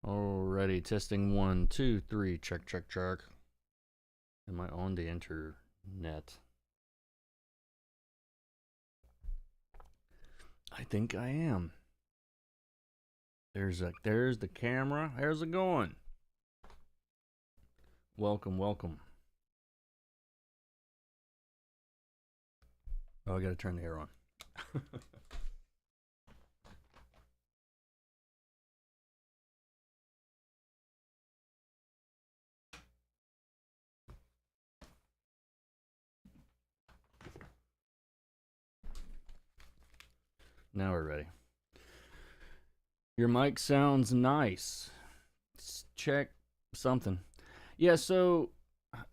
Alrighty, testing 1, 2, 3, check, check, check. Am I on the internet? I think I am. There's the camera. How's it going? Welcome, welcome. Oh, I gotta turn the air on. Now we're ready. Your mic sounds nice. Let's check something. Yeah, so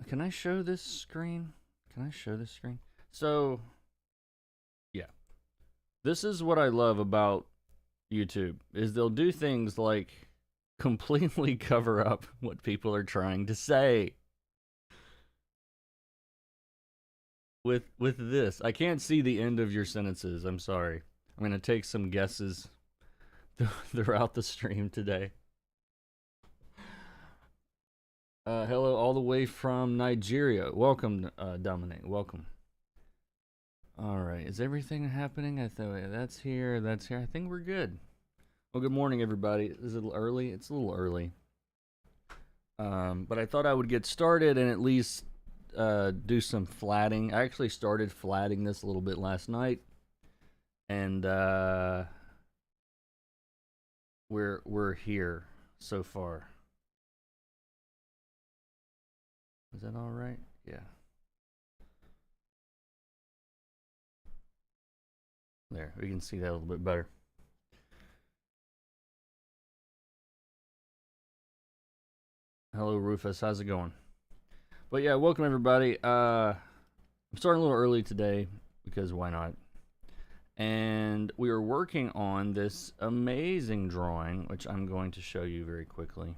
can I show this screen? So, yeah. This is what I love about YouTube is they'll do things like completely cover up what people are trying to say. With this, I can't see the end of your sentences. I'm sorry. I'm going to take some guesses throughout the stream today. Hello, all the way from Nigeria. Welcome, Dominic. Welcome. All right, is everything happening? I thought that's here. That's here. I think we're good. Well, good morning, everybody. Is it a little early? It's a little early. But I thought I would get started and at least do some flatting. I actually started flatting this a little bit last night, and we're here so far. Is that all right? Yeah. There, we can see that a little bit better. Hello, Rufus. How's it going? But yeah, welcome everybody. I'm starting a little early today because why not? And we are working on this amazing drawing, which I'm going to show you very quickly.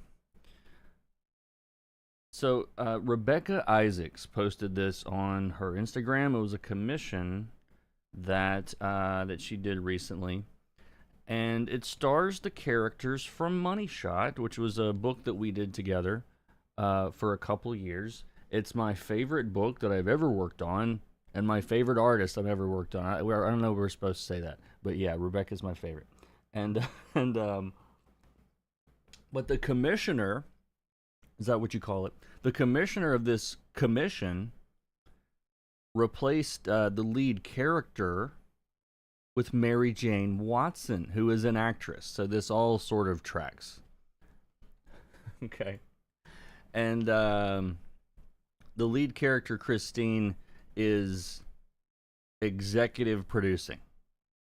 So Rebekah Isaacs posted this on her Instagram. It was a commission that she did recently, and it stars the characters from Money Shot, which was a book that we did together for a couple years. It's my favorite book that I've ever worked on, and my favorite artist I've ever worked on. I don't know if we're supposed to say that, but yeah, Rebekah's my favorite. And but the commissioner, is that what you call it? The commissioner of this commission replaced the lead character with Mary Jane Watson, who is an actress. So this all sort of tracks. Okay. And the lead character, Christine, is executive producing.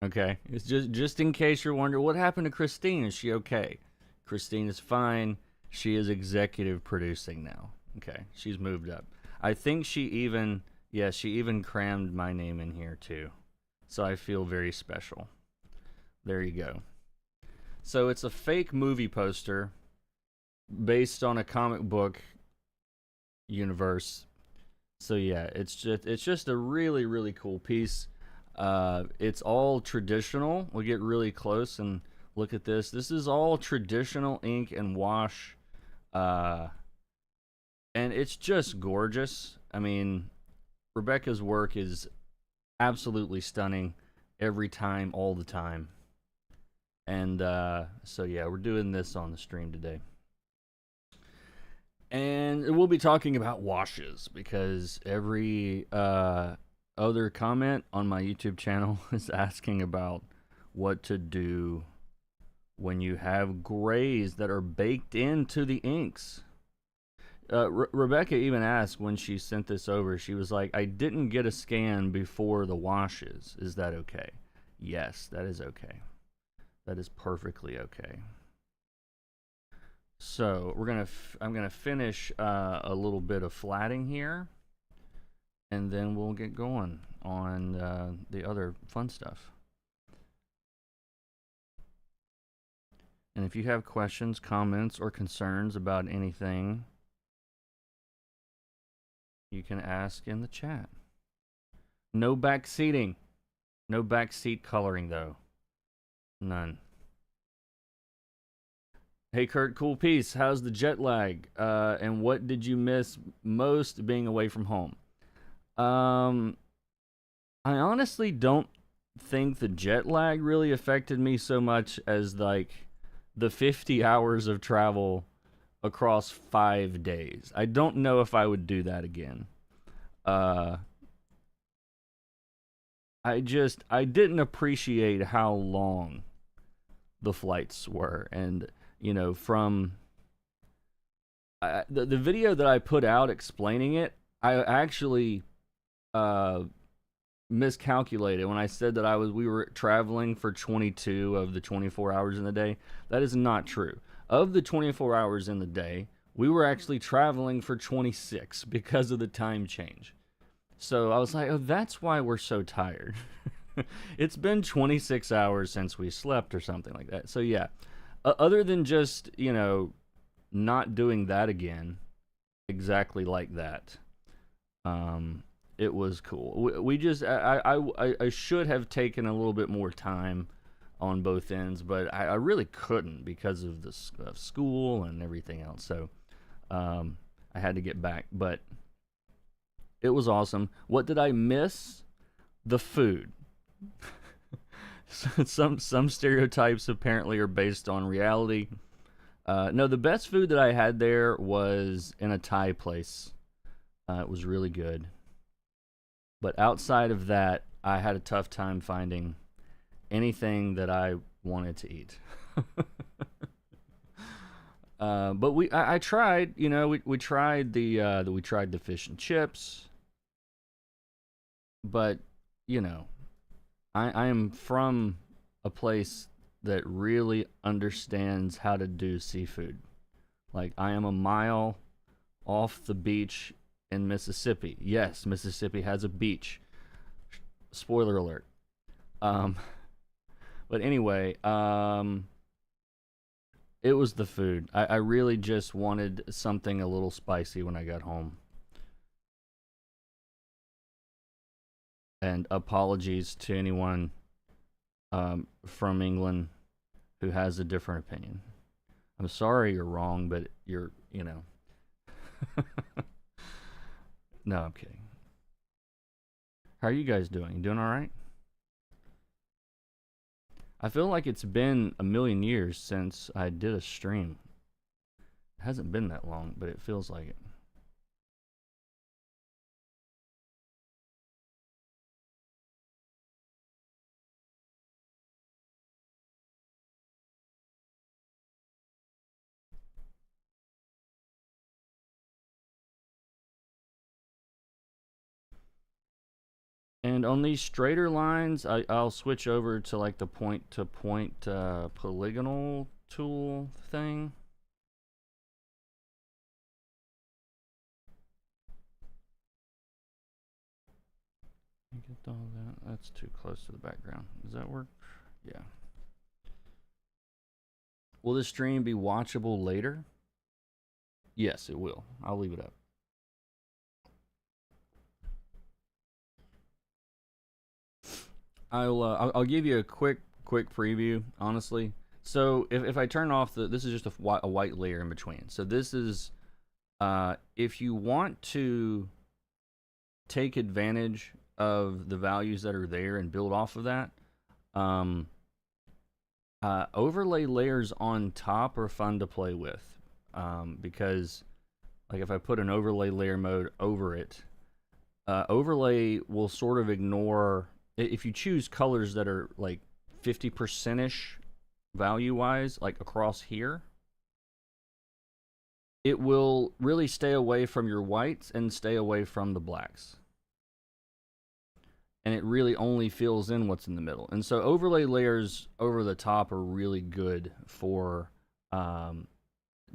Okay? It's just in case you're wondering, what happened to Christine? Is she okay? Christine is fine. She is executive producing now. Okay? She's moved up. I think she even crammed my name in here too. So I feel very special. There you go. So it's a fake movie poster based on a comic book universe. So yeah, it's just a really, really cool piece. It's all traditional. We'll get really close and look at this. This is all traditional ink and wash. And it's just gorgeous. I mean, Rebekah's work is absolutely stunning every time, all the time. And so yeah, we're doing this on the stream today. And we'll be talking about washes because every other comment on my YouTube channel is asking about what to do when you have grays that are baked into the inks. Rebekah even asked when she sent this over, she was like, I didn't get a scan before the washes. Is that okay? Yes, that is okay. That is perfectly okay. So I'm gonna finish a little bit of flatting here, and then we'll get going on the other fun stuff. And if you have questions, comments, or concerns about anything, you can ask in the chat. No backseating. No backseat coloring, though. None. Hey Kurt, cool piece. How's the jet lag? And what did you miss most being away from home? Um, I honestly don't think the jet lag really affected me so much as like the 50 hours of travel across 5 days. I don't know if I would do that again. Uh, I didn't appreciate how long the flights were, and from the video that I put out explaining it, I actually uh, miscalculated when I said that we were traveling for 22 of the 24 hours in the day. That is not true. Of the 24 hours in the day, we were actually traveling for 26 because of the time change. So I was like, oh, that's why we're so tired. It's been 26 hours since we slept or something like that. So yeah, other than just, not doing that again, exactly like that. It was cool. We just I should have taken a little bit more time on both ends, but I really couldn't because of the school and everything else. So I had to get back, but it was awesome. What did I miss? The food. Some stereotypes apparently are based on reality. No, the best food that I had there was in a Thai place. It was really good. But outside of that, I had a tough time finding anything that I wanted to eat. But I tried. We tried the fish and chips. But I am from a place that really understands how to do seafood. Like, I am a mile off the beach in Mississippi. Yes, Mississippi has a beach. Spoiler alert. But anyway, it was the food. I really just wanted something a little spicy when I got home. And apologies to anyone from England who has a different opinion. I'm sorry you're wrong, but you're. No, I'm kidding. How are you guys doing? You doing all right? I feel like it's been a million years since I did a stream. It hasn't been that long, but it feels like it. And on these straighter lines, I'll switch over to like the point-to-point polygonal tool thing. Get all that. That's too close to the background. Does that work? Yeah. Will this stream be watchable later? Yes, it will. I'll leave it up. I'll give you a quick preview, honestly. So if I turn off this is just a white layer in between. So this is if you want to take advantage of the values that are there and build off of that, overlay layers on top are fun to play with, because like if I put an overlay layer mode over it, overlay will sort of ignore, if you choose colors that are like 50%ish value wise, like across here, it will really stay away from your whites and stay away from the blacks. And it really only fills in what's in the middle. And so overlay layers over the top are really good for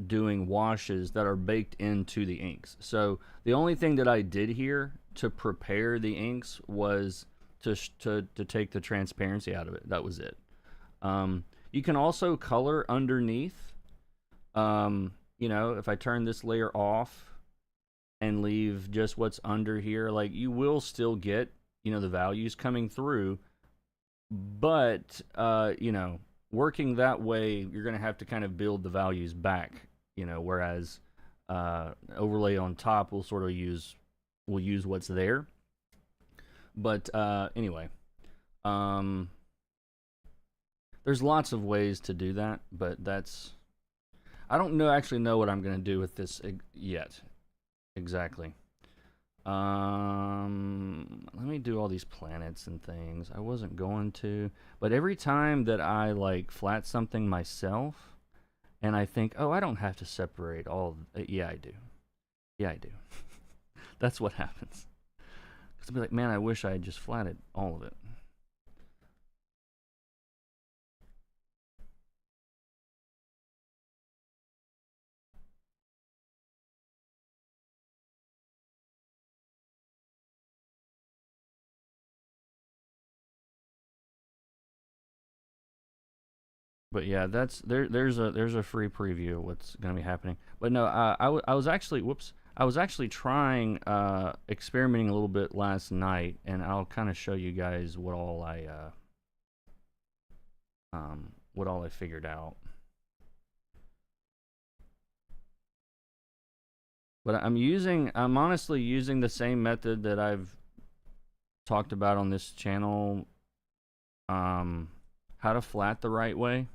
doing washes that are baked into the inks. So the only thing that I did here to prepare the inks was to take the transparency out of it. That was it. You can also color underneath. If I turn this layer off and leave just what's under here, like, you will still get the values coming through, but working that way, you're going to have to kind of build the values back, whereas overlay on top will sort of use what's there. But anyway, there's lots of ways to do that, but I don't actually know what I'm going to do with this yet. Exactly. Let me do all these planets and things. I wasn't going to, but every time that I like flat something myself, and I think, oh, I don't have to separate all. Yeah, I do. Yeah, I do. That's what happens. Because I'll be like, man, I wish I had just flatted all of it. But yeah, there's a free preview of what's gonna be happening. But no, I was actually I was actually trying experimenting a little bit last night, and I'll kind of show you guys what all I figured out. But I'm honestly using the same method that I've talked about on this channel. How to flat the right way.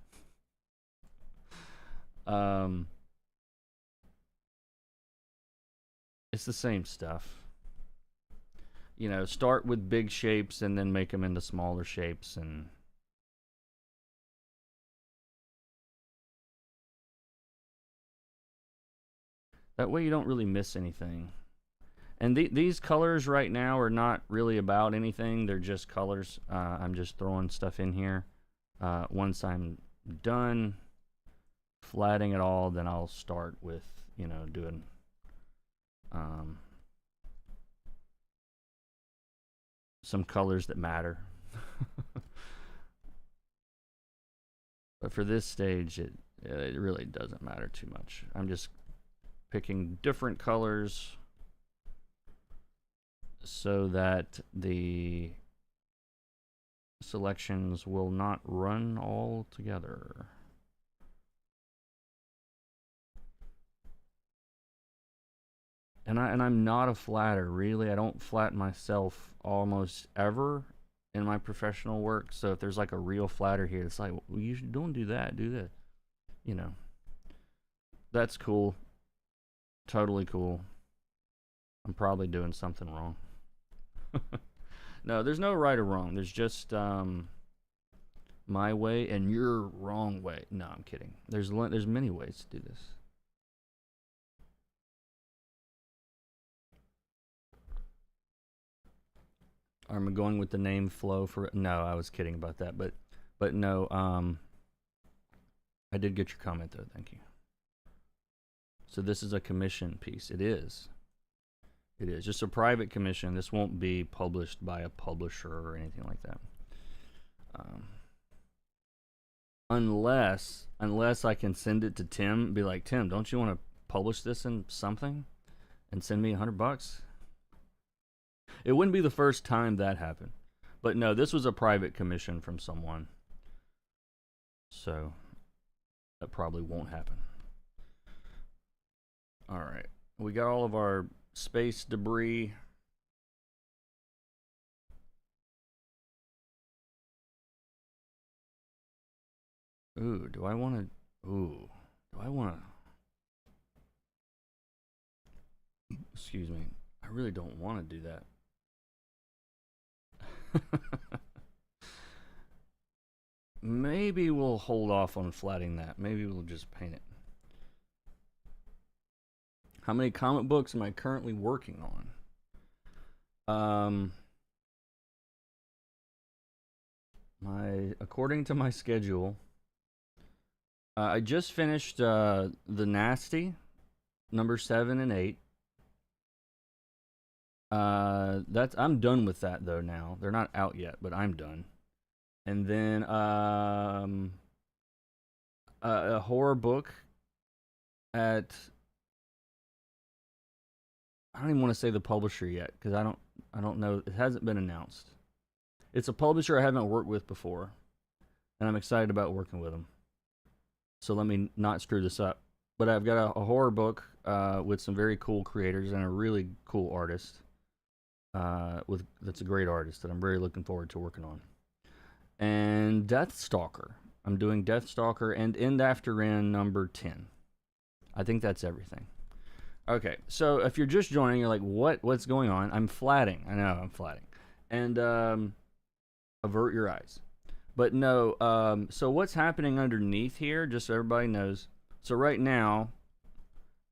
It's the same stuff. Start with big shapes and then make them into smaller shapes, and that way you don't really miss anything. And these colors right now are not really about anything. They're just colors. I'm just throwing stuff in here. Once I'm done flatting it all, then I'll start with, doing some colors that matter. But for this stage, it really doesn't matter too much. I'm just picking different colors so that the selections will not run all together. And I'm not a flatter, really. I don't flatten myself almost ever in my professional work. So if there's like a real flatter here, it's like, well, you don't do that, do that. That's cool. Totally cool. I'm probably doing something wrong. No, there's no right or wrong. There's just my way and your wrong way. No, I'm kidding. There's many ways to do this. I'm going with the name flow for no, I was kidding about that, but no, I did get your comment though, thank you. So this is a commission piece. It is just a private commission. This won't be published by a publisher or anything like that. Unless I can send it to Tim, be like, Tim, don't you want to publish this in something and send me $100? It wouldn't be the first time that happened. But no, this was a private commission from someone. So that probably won't happen. All right. We got all of our space debris. Ooh, do I want to... Excuse me. I really don't want to do that. Maybe we'll hold off on flatting that. Maybe we'll just paint it. How many comic books am I currently working on? According to my schedule, I just finished The Nasty, number 7 and 8. I'm done with that though now. They're not out yet, but I'm done. And then a horror book at, I don't even want to say the publisher yet because I don't know. It hasn't been announced. It's a publisher I haven't worked with before. and I'm excited about working with them. So let me not screw this up. But I've got a horror book with some very cool creators and a really cool artist. That's a great artist that I'm very looking forward to working on. And Deathstalker. I'm doing Deathstalker and End After End number 10. I think that's everything. Okay, so if you're just joining, you're like, what's going on? I'm flatting. I know, I'm flatting. And avert your eyes. But no, so what's happening underneath here, just so everybody knows. So right now,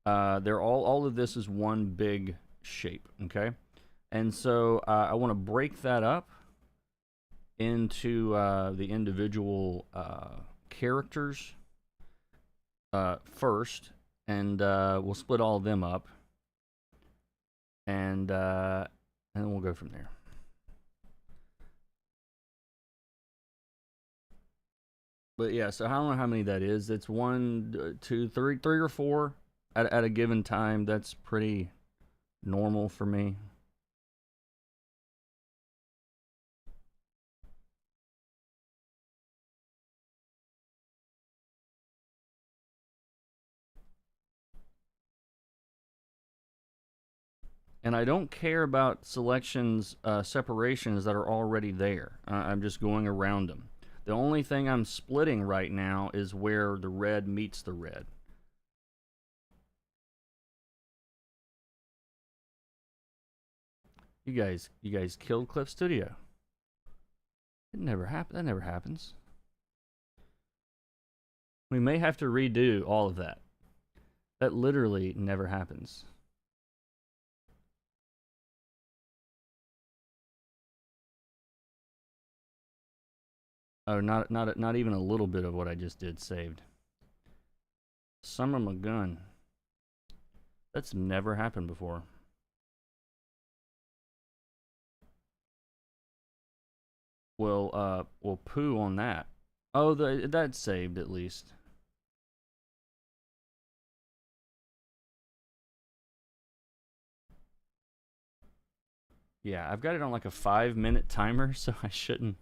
they're all of this is one big shape, okay? And so I want to break that up into the individual characters first, and we'll split all of them up, and then we'll go from there. But yeah, so I don't know how many that is. It's 1, 2, 3, 3 or 4 at a given time. That's pretty normal for me. And I don't care about selections, separations that are already there. I'm just going around them. The only thing I'm splitting right now is where the red meets the red. You guys killed Clip Studio. It never happened. That never happens. We may have to redo all of that. That literally never happens. Oh, not even a little bit of what I just did saved. Summer McGunn. That's never happened before. Well, poo on that. Oh, that's saved at least. Yeah, I've got it on like a 5-minute timer, so I shouldn't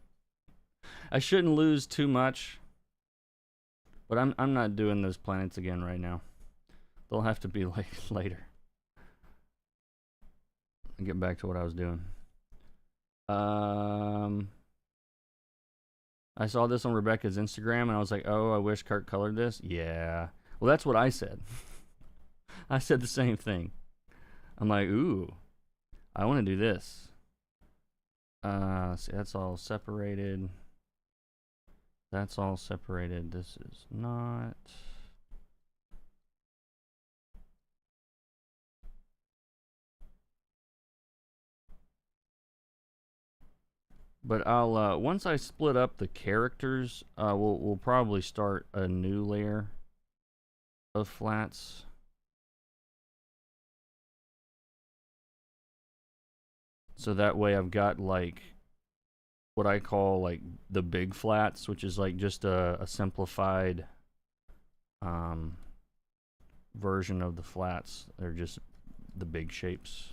lose too much. But I'm not doing those planets again right now. They'll have to be later. I'll get back to what I was doing. I saw this on Rebekah's Instagram, and I was like, oh, I wish Kurt colored this. Yeah. Well, that's what I said. I said the same thing. I'm like, ooh, I want to do this. See, that's all separated. That's all separated. This is not. But I'll once I split up the characters, we'll probably start a new layer of flats. So that way I've got like what I call like the big flats, which is like just a simplified version of the flats. They're just the big shapes.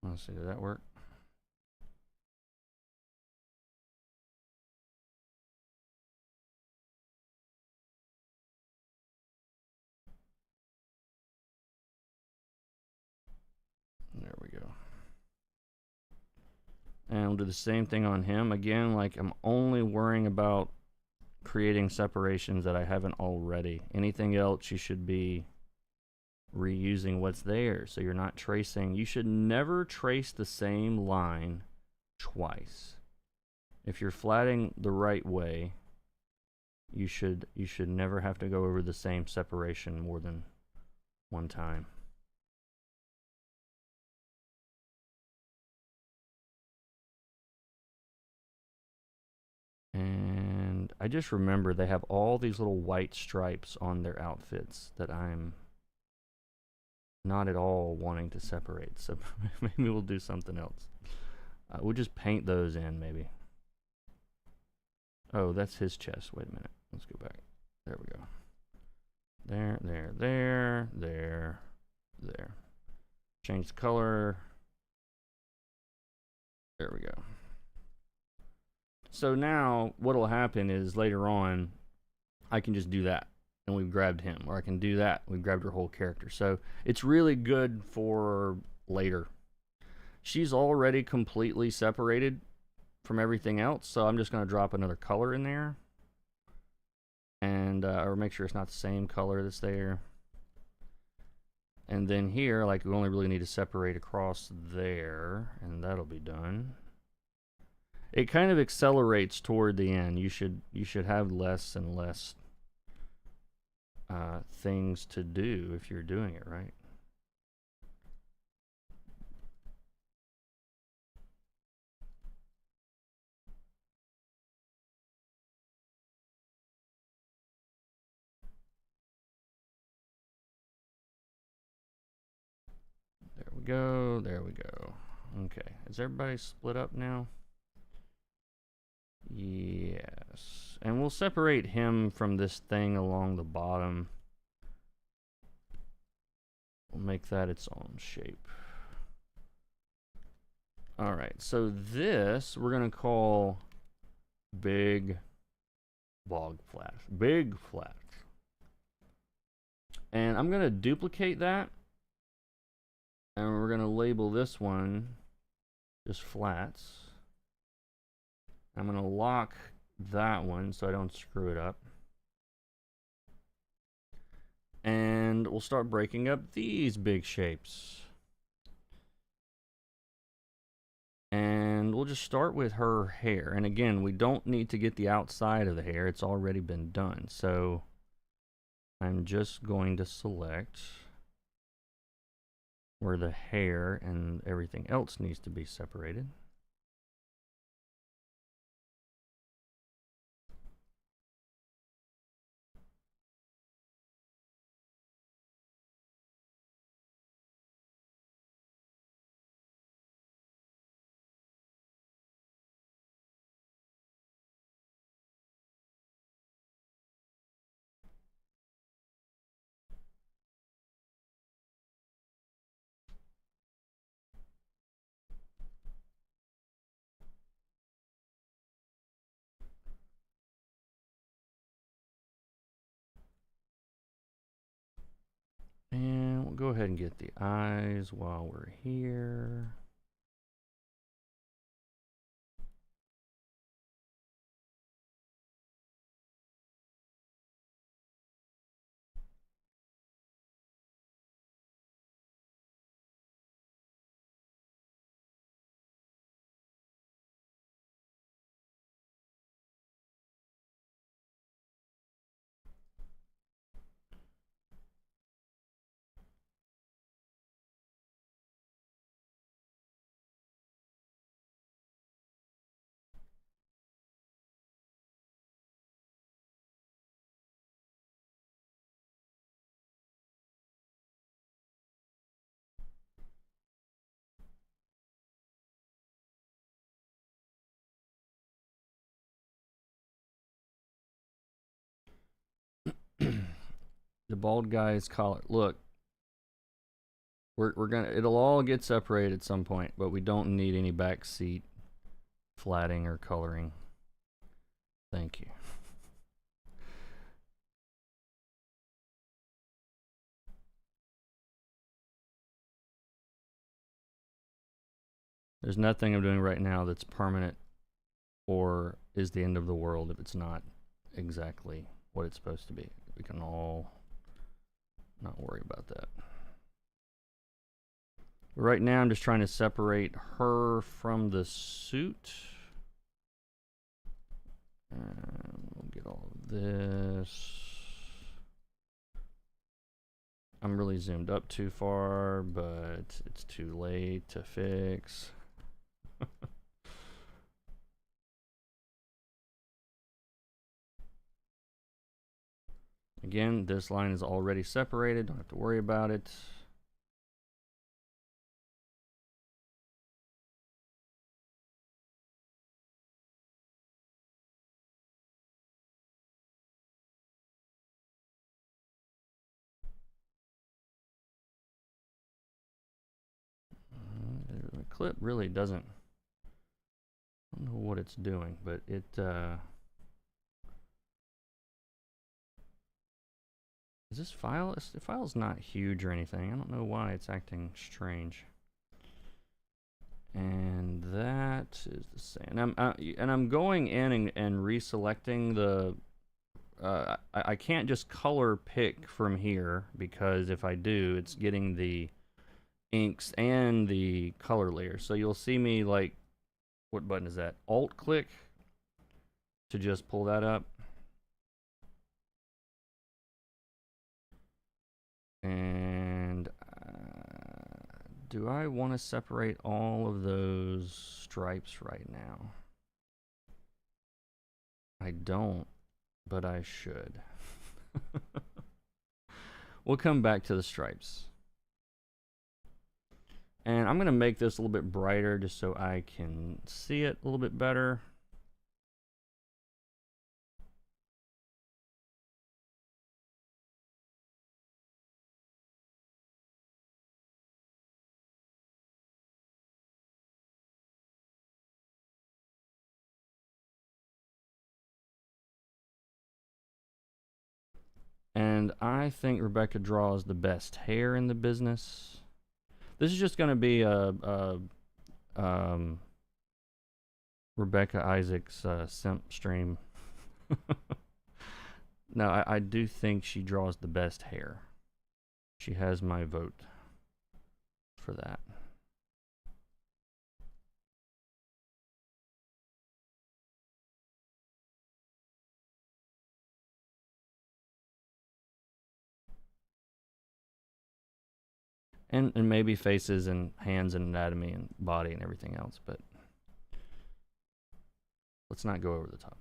Let's see, did that work? There we go. And we'll do the same thing on him. Again, like I'm only worrying about creating separations that I haven't already. Anything else you should be reusing what's there, so you're not tracing. You should never trace the same line twice. If you're flatting the right way, you should never have to go over the same separation more than one time. And I just remember they have all these little white stripes on their outfits that I'm not at all wanting to separate. So maybe we'll do something else. We'll just paint those in, maybe. Oh, that's his chest. Wait a minute. Let's go back. There we go. There. Change the color. There we go. So now what'll happen is later on, I can just do that, and we've grabbed him, or I can do that, we've grabbed her whole character. So it's really good for later. She's already completely separated from everything else, so I'm just going to drop another color in there, and or make sure it's not the same color that's there. And then here, like, we only really need to separate across there, and that'll be done. It kind of accelerates toward the end. You should have less and less things to do if you're doing it right. There we go. There we go. Okay. Is everybody split up now? Yes. And we'll separate him from this thing along the bottom. We'll make that its own shape. All right. So this we're going to call big bog flat. Big flat. And I'm going to duplicate that. And we're going to label this one just flats. I'm going to lock that one so I don't screw it up. And we'll start breaking up these big shapes. And we'll just start with her hair. And again, we don't need to get the outside of the hair. It's already been done. So I'm just going to select where the hair and everything else needs to be separated. And we'll go ahead and get the eyes while we're here. The bald guy's collar. Look, we're gonna. It'll all get separated at some point, but we don't need any back seat flatting or coloring. Thank you. There's nothing I'm doing right now that's permanent or is the end of the world if it's not exactly what it's supposed to be. We can all not worry about that. Right now, I'm just trying to separate her from the suit. And we'll get all of this. I'm really zoomed up too far, but it's too late to fix. Again, this line is already separated. Don't have to worry about it. The clip really doesn't don't know what it's doing, but it is this file? The file's not huge or anything. I don't know why it's acting strange. And that is the same. And I'm going in and reselecting the. I can't just color pick from here, because if I do, it's getting the inks and the color layer. So you'll see me, like, what button is that? Alt click to just pull that up. And do I want to separate all of those stripes right now? I don't, but I should. We'll come back to the stripes. And I'm going to make this a little bit brighter just so I can see it a little bit better. And I think Rebekah draws the best hair in the business. This is just going to be a Rebekah Isaacs simp stream. No, I do think she draws the best hair. She has my vote for that. And maybe faces and hands and anatomy and body and everything else, but let's not go over the top.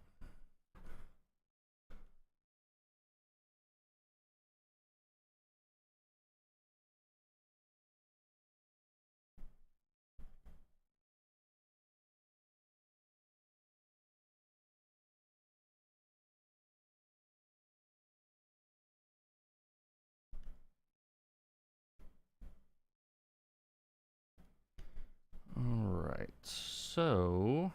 All right, so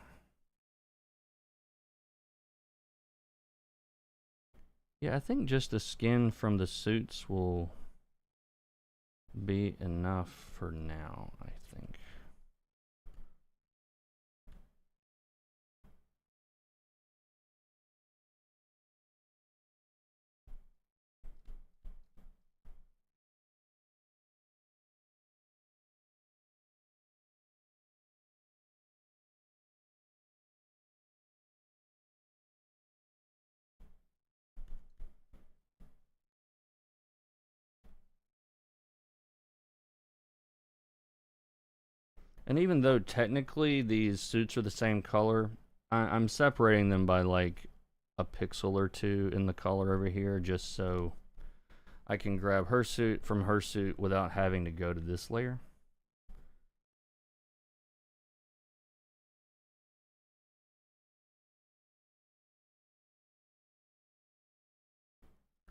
yeah, I think just the skin from the suits will be enough for now, I think. And even though technically these suits are the same color, I'm separating them by like a pixel or two in the color over here, just so I can grab her suit from her suit without having to go to this layer.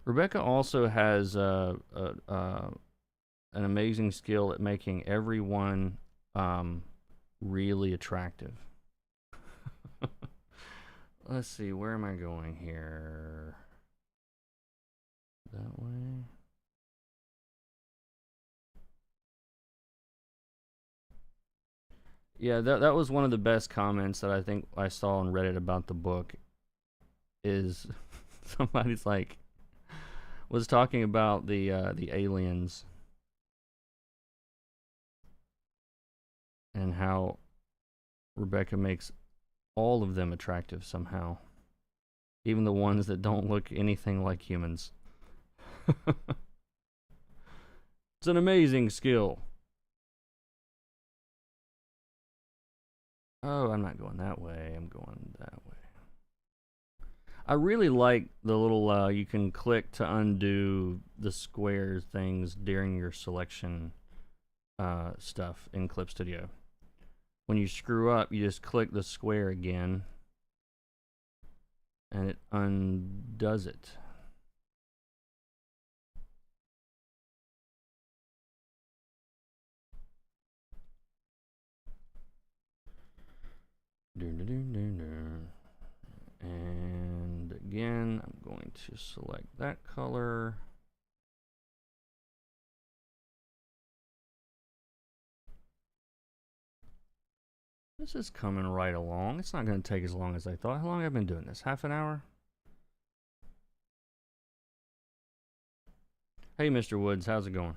Rebekah also has an amazing skill at making everyone really attractive. Let's see, where am I going here? That way. Yeah, that was one of the best comments that I think I saw on Reddit about the book. Is somebody's like was talking about the aliens and how Rebekah makes all of them attractive somehow, even the ones that don't look anything like humans. It's an amazing skill. Oh, I'm not going that way. I'm going that way. I really like the little, you can click to undo the square things during your selection stuff in Clip Studio. When you screw up, you just click the square again, and it undoes it. And again, I'm going to select that color. This is coming right along. It's not going to take as long as I thought. How long have I been doing this? Half an hour? Hey, Mr. Woods, how's it going?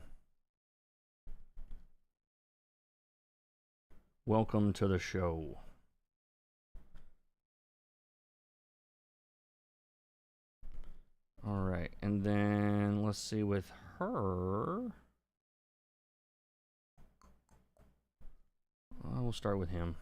Welcome to the show. All right, and then let's see with her. We'll start with him.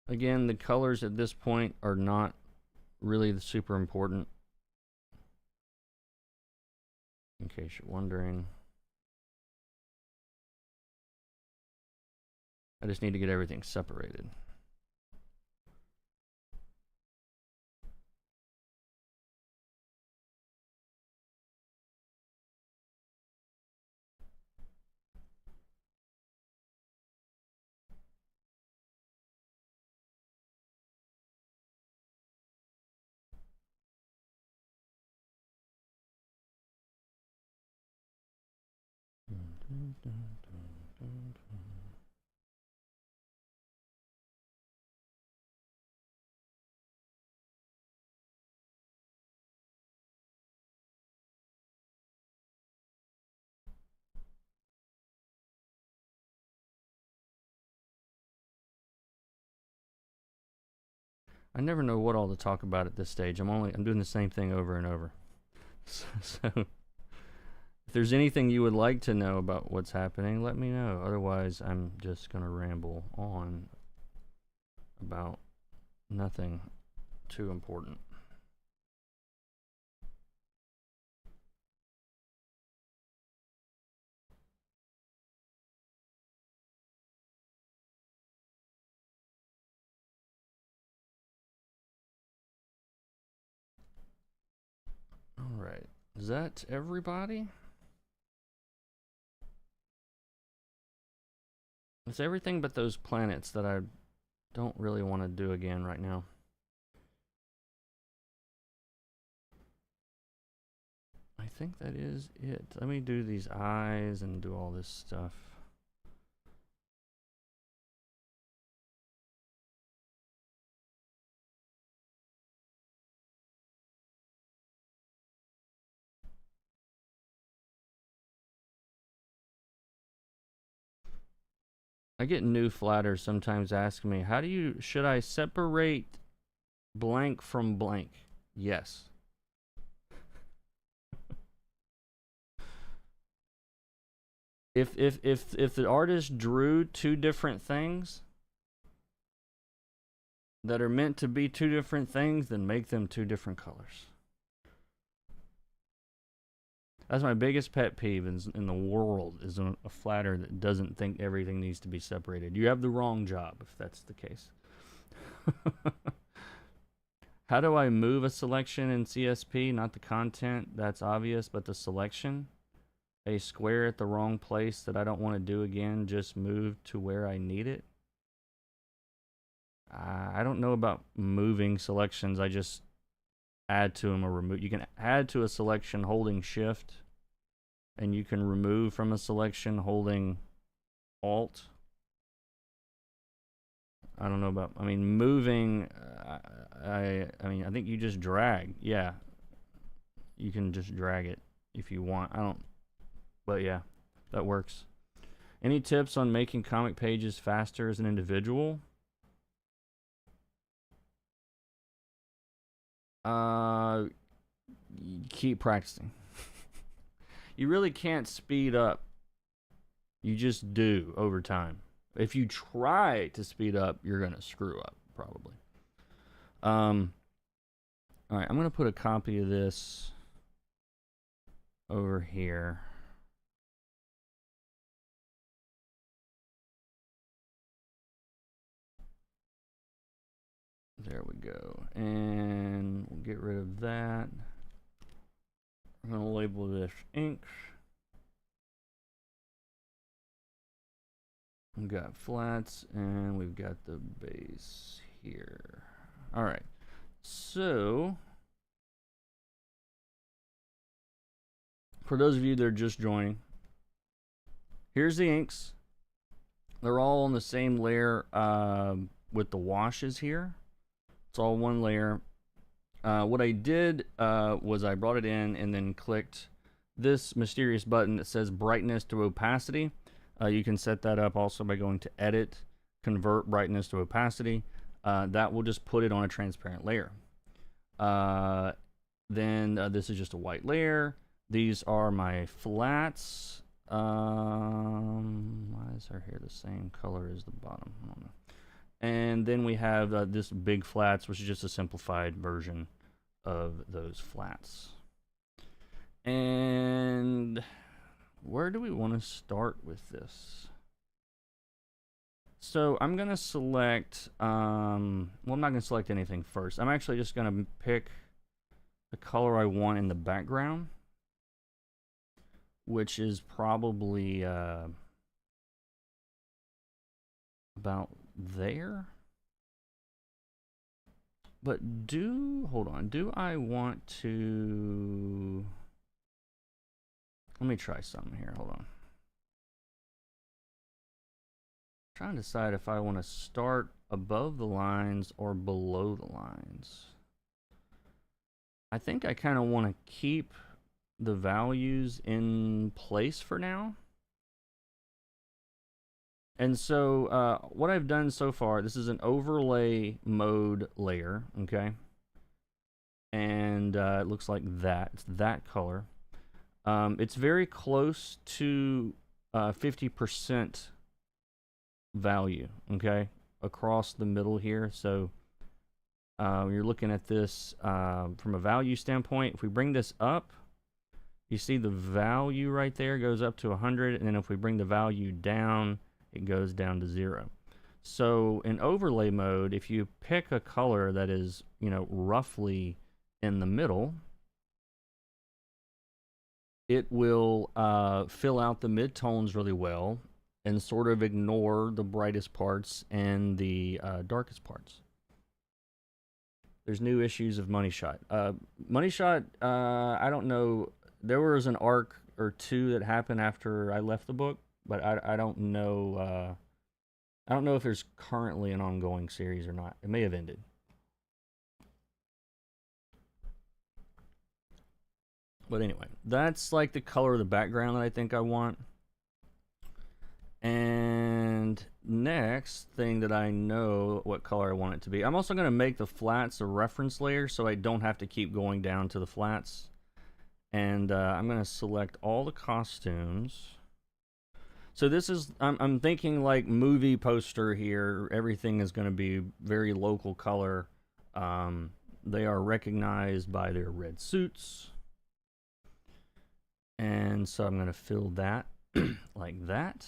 Again, the colors at this point are not really super important, in case you're wondering. I just need to get everything separated. I never know what all to talk about at this stage. I'm doing the same thing over and over. So if there's anything you would like to know about what's happening, let me know. Otherwise, I'm just going to ramble on about nothing too important. All right. Is that everybody? It's everything but those planets that I don't really want to do again right now. I think that is it. Let me do these eyes and do all this stuff. I get new flatters sometimes asking me, should I separate blank from blank? Yes. If the artist drew two different things that are meant to be two different things, then make them two different colors. That's my biggest pet peeve in the world, is a flatter that doesn't think everything needs to be separated. You have the wrong job if that's the case. How do I move a selection in CSP? Not the content, that's obvious, but the selection. A square at the wrong place that I don't want to do again, just move to where I need it. I don't know about moving selections. I just add to them or remove. You can add to a selection holding shift, and you can remove from a selection holding alt. I don't know about, I mean, moving, I mean, I think you just drag. Yeah. You can just drag it if you want. But yeah, that works. Any tips on making comic pages faster as an individual? Keep practicing. You really can't speed up. You just do over time. If you try to speed up, you're gonna screw up probably. All right, I'm gonna put a copy of this over here. There we go. And we'll get rid of that. I'm going to label this inks. We've got flats and we've got the base here. All right. So, for those of you that are just joining, here's the inks. They're all on the same layer with the washes here. It's all one layer. What I did was I brought it in and then clicked this mysterious button that says brightness to opacity. You can set that up also by going to edit, convert brightness to opacity. That will just put it on a transparent layer. Then this is just a white layer. These are my flats. Why is our hair the same color as the bottom? I don't know. And then we have this big flats, which is just a simplified version of those flats. And where do we want to start with this? So I'm going to select, well, I'm not going to select anything first. I'm actually just going to pick the color I want in the background, which is probably about there. But hold on, do I want to, let me try something here, hold on. Trying to decide if I want to start above the lines or below the lines. I think I kind of want to keep the values in place for now. And so what I've done so far, this is an overlay mode layer, okay? And it looks like that. It's that color. It's very close to 50% value, okay, across the middle here. So you're looking at this from a value standpoint. If we bring this up, you see the value right there goes up to 100, and then if we bring the value down, it goes down to 0. So in overlay mode, if you pick a color that is, you know, roughly in the middle, it will fill out the midtones really well and sort of ignore the brightest parts and the darkest parts. There's new issues of Money Shot. Money Shot, I don't know. There was an arc or two that happened after I left the book, but I don't know. I don't know if there's currently an ongoing series or not. It may have ended. But anyway, that's like the color of the background that I think I want. And next thing that I know what color I want it to be. I'm also going to make the flats a reference layer so I don't have to keep going down to the flats. And I'm going to select all the costumes. So this is, I'm thinking like movie poster here. Everything is going to be very local color. They are recognized by their red suits. And so I'm going to fill that like that.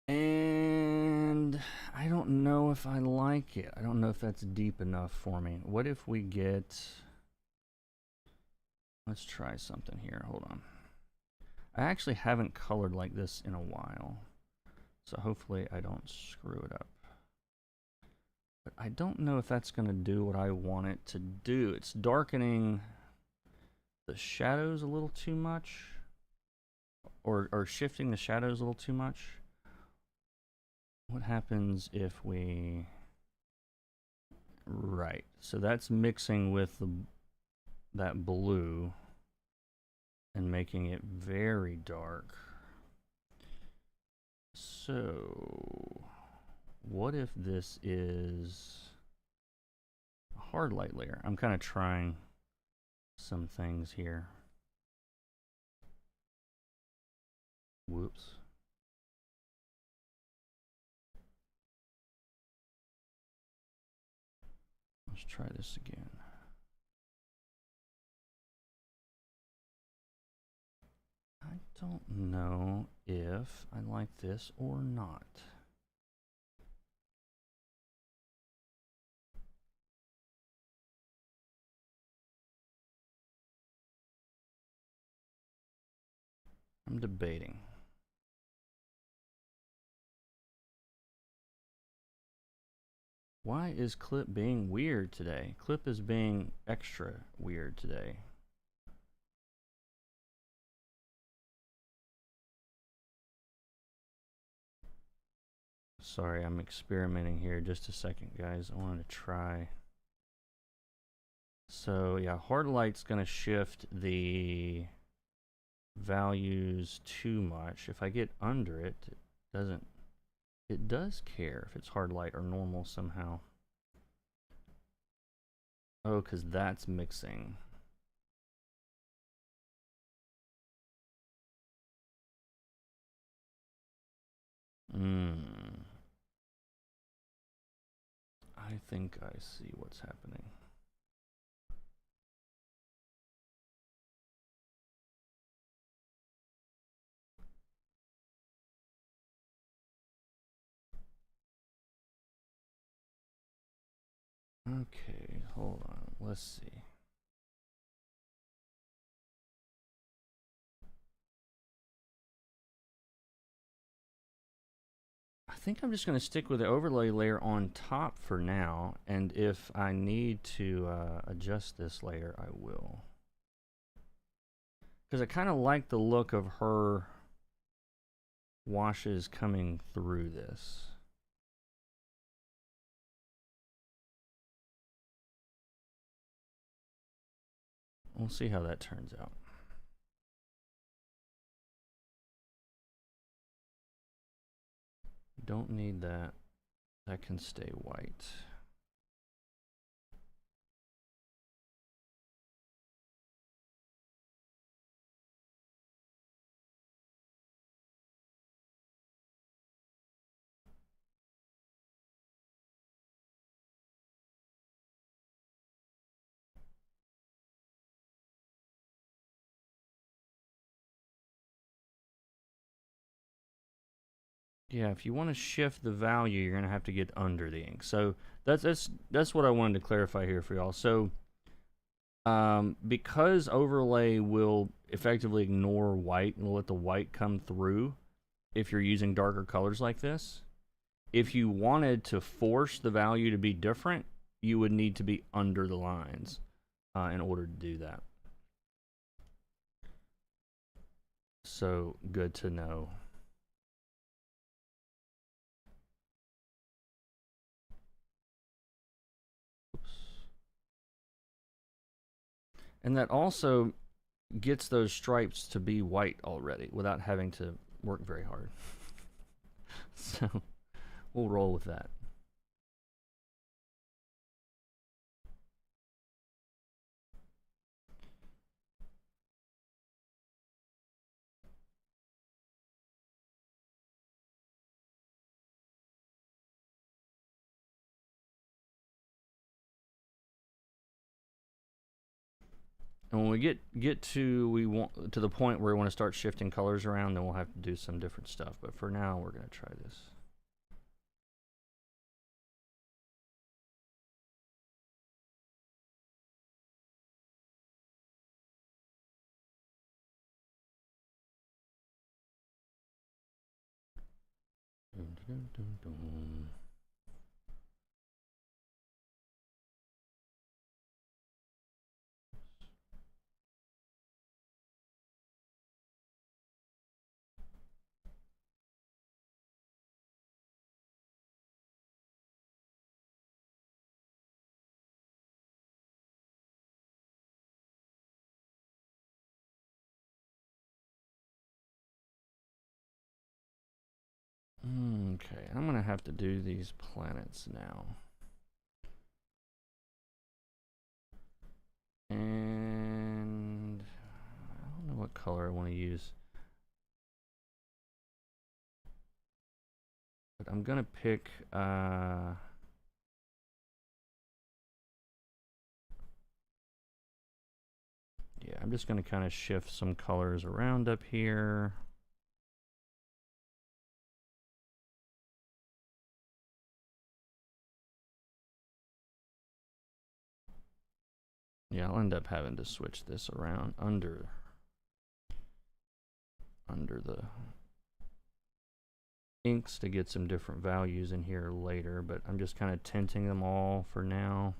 And I don't know if I like it. I don't know if that's deep enough for me. What if we get, let's try something here. Hold on. I actually haven't colored like this in a while, so hopefully I don't screw it up. But I don't know if that's going to do what I want it to do. It's darkening the shadows a little too much, or shifting the shadows a little too much. What happens if we, right, so that's mixing with that blue and making it very dark. So what if this is a hard light layer? I'm kind of trying some things here. Whoops. Let's try this again. I don't know if I like this or not. I'm debating. Why is Clip being weird today? Clip is being extra weird today. Sorry, I'm experimenting here. Just a second, guys. I wanted to try. So, yeah, hard light's going to shift the values too much. If I get under it, it doesn't. It does care if it's hard light or normal somehow. Oh, because that's mixing. I think I see what's happening. Okay, hold on. Let's see. I think I'm just going to stick with the overlay layer on top for now, and if I need to adjust this layer, I will. Because I kind of like the look of her washes coming through this. We'll see how that turns out. Don't need that. That can stay white. Yeah, if you want to shift the value, you're gonna have to get under the ink. So that's what I wanted to clarify here for y'all. So because overlay will effectively ignore white and will let the white come through if you're using darker colors like this, if you wanted to force the value to be different, you would need to be under the lines in order to do that. So good to know. And that also gets those stripes to be white already without having to work very hard. So we'll roll with that. And when we get to the point where we want to start shifting colors around, then we'll have to do some different stuff. But for now, we're going to try this. Dun, dun, dun, dun. Okay, I'm going to have to do these planets now. And I don't know what color I want to use. But I'm going to pick... yeah, I'm just going to kind of shift some colors around up here. Yeah, I'll end up having to switch this around under under the inks to get some different values in here later, but I'm just kind of tinting them all for now.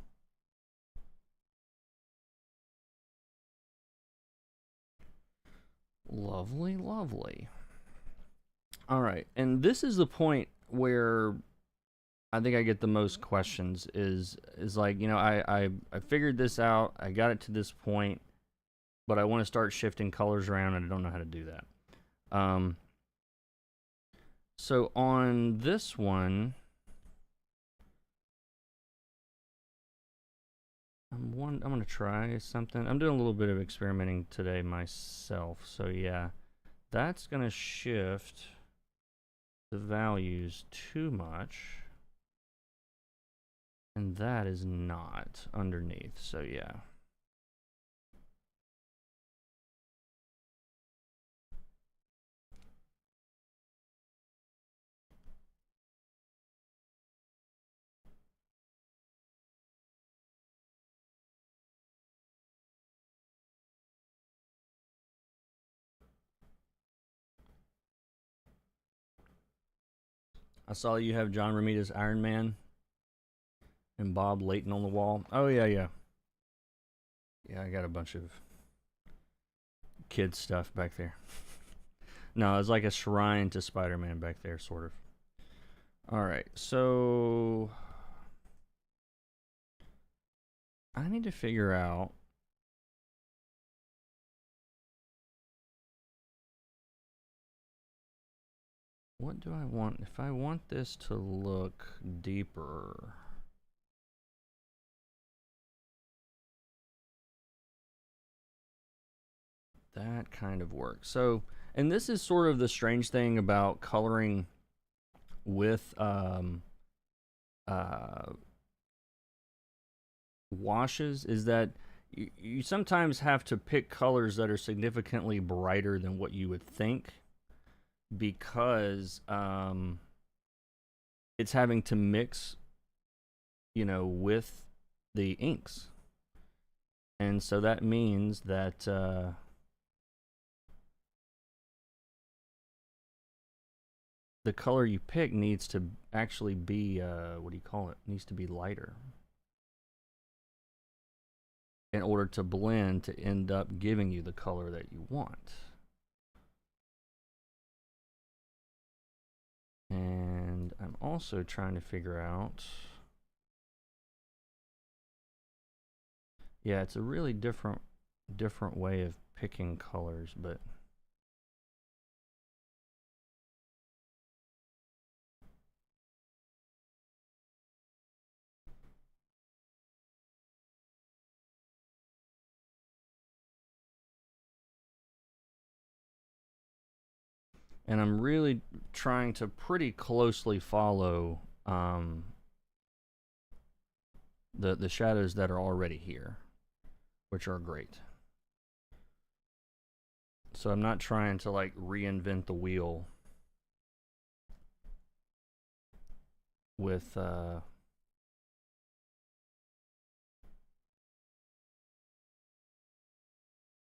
Lovely, lovely. All right, and this is the point where I think I get the most questions is like, you know, I figured this out, I got it to this point, but I want to start shifting colors around and I don't know how to do that. So on this one, I'm going to try something. I'm doing a little bit of experimenting today myself. So yeah, that's going to shift the values too much. And that is not underneath. So yeah. I saw you have John Romita's Iron Man and Bob Layton on the wall. Oh, yeah, yeah. Yeah, I got a bunch of kid stuff back there. No, it's like a shrine to Spider-Man back there, sort of. All right, so I need to figure out what do I want? If I want this to look deeper, that kind of works. So, and this is sort of the strange thing about coloring with washes is that you sometimes have to pick colors that are significantly brighter than what you would think because it's having to mix, you know, with the inks. And so that means that the color you pick needs to actually be, what do you call it? Needs to be lighter in order to blend to end up giving you the color that you want. And I'm also trying to figure out, yeah, it's a really different way of picking colors, but and I'm really trying to pretty closely follow the shadows that are already here, which are great. So I'm not trying to like reinvent the wheel with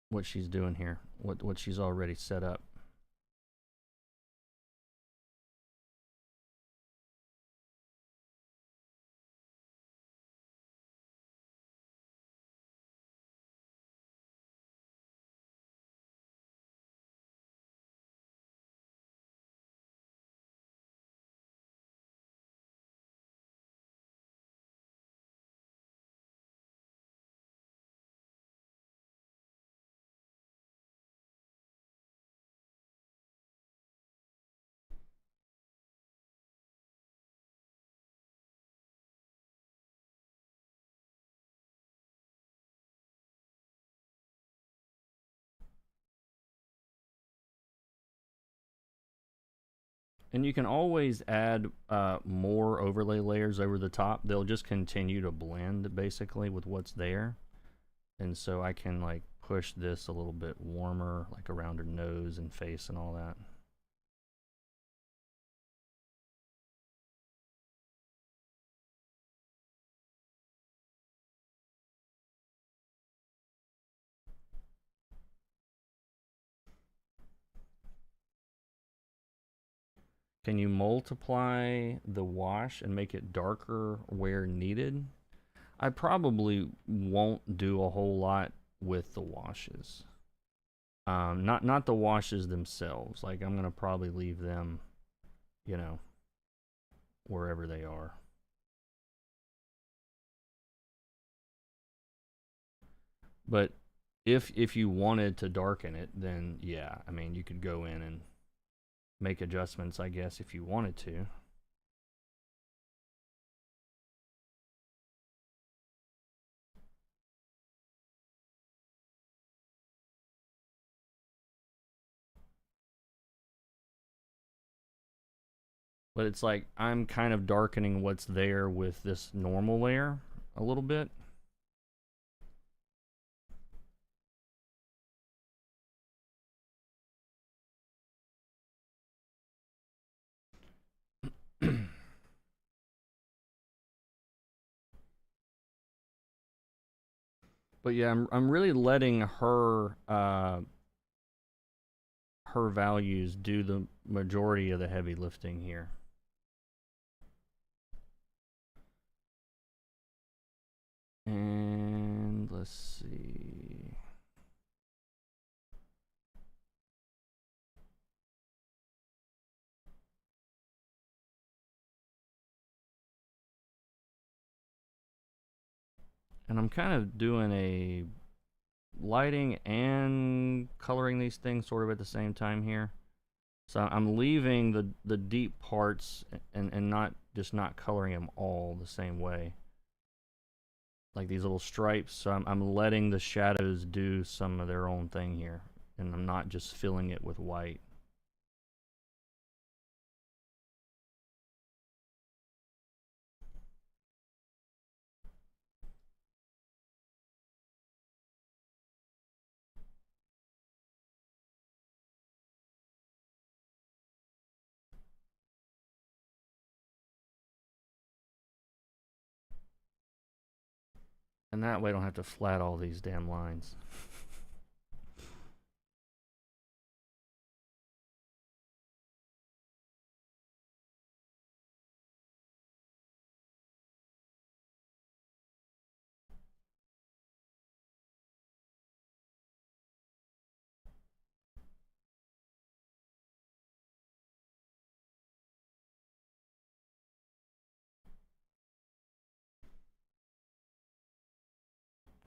what she's doing here, what she's already set up. And you can always add more overlay layers over the top. They'll just continue to blend basically with what's there. And so I can like push this a little bit warmer, like around her nose and face and all that. Can you multiply the wash and make it darker where needed? I probably won't do a whole lot with the washes. Not the washes themselves. Like I'm gonna probably leave them, you know, wherever they are. But if you wanted to darken it, then yeah, I mean you could go in and make adjustments, I guess, if you wanted to. But it's like I'm kind of darkening what's there with this normal layer a little bit. But yeah, I'm really letting her values do the majority of the heavy lifting here. And let's see. And I'm kind of doing a lighting and coloring these things sort of at the same time here. So I'm leaving the deep parts and not just not coloring them all the same way. Like these little stripes. So I'm letting the shadows do some of their own thing here. And I'm not just filling it with white. And that way I don't have to flat all these damn lines.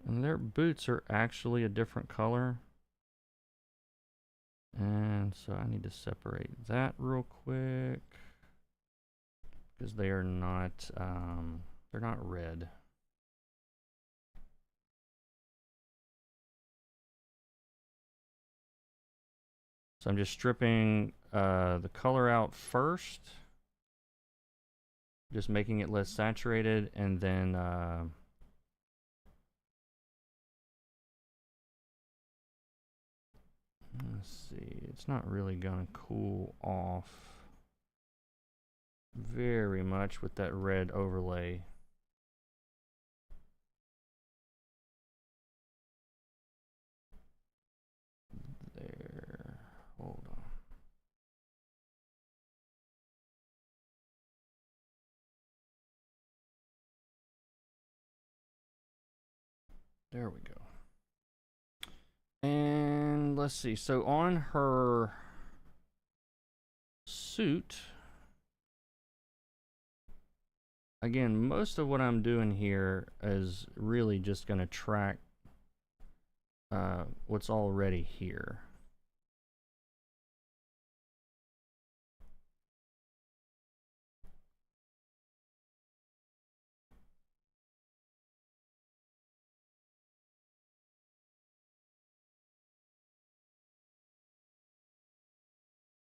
And their boots are actually a different color. And so I need to separate that real quick. Because they are not, they're not red. So I'm just stripping the color out first. Just making it less saturated, and then let's see, it's not really gonna cool off very much with that red overlay. There, hold on. There we go. And let's see, so on her suit, again, most of what I'm doing here is really just going to track what's already here.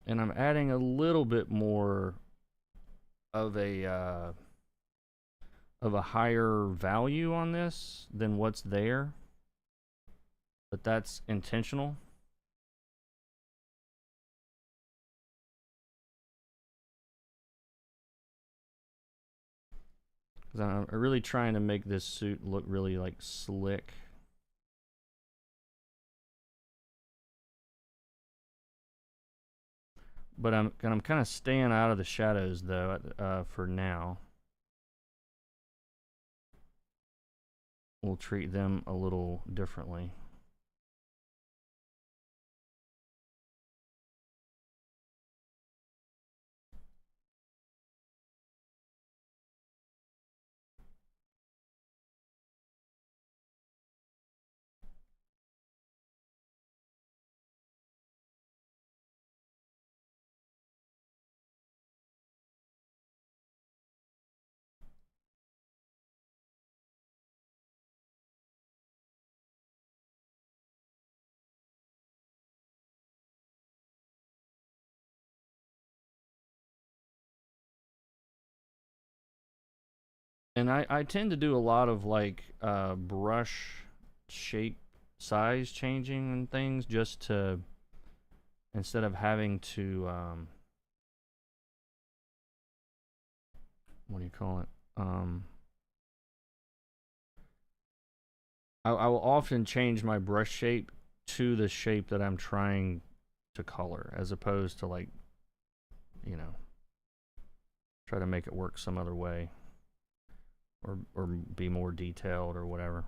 And I'm adding a little bit more of a higher value on this than what's there, but that's intentional. Because I'm really trying to make this suit look really like slick. But I'm kind of staying out of the shadows though for now. We'll treat them a little differently. And I tend to do a lot of like brush shape size changing and things just to, instead of having to what do you call it, I will often change my brush shape to the shape that I'm trying to color, as opposed to like, you know, try to make it work some other way, or be more detailed or whatever.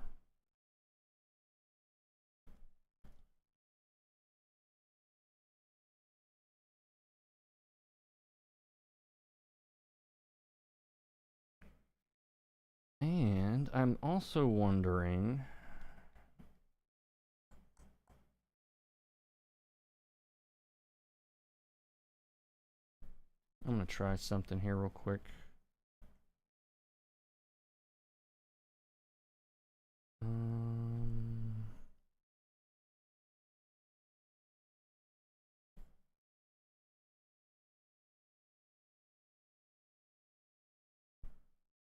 And I'm also wondering, I'm gonna try something here real quick.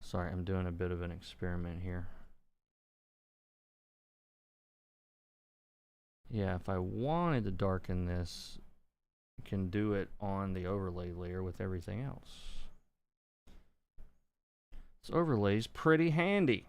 Sorry, I'm doing a bit of an experiment here. Yeah, if I wanted to darken this, I can do it on the overlay layer with everything else. This overlay's pretty handy.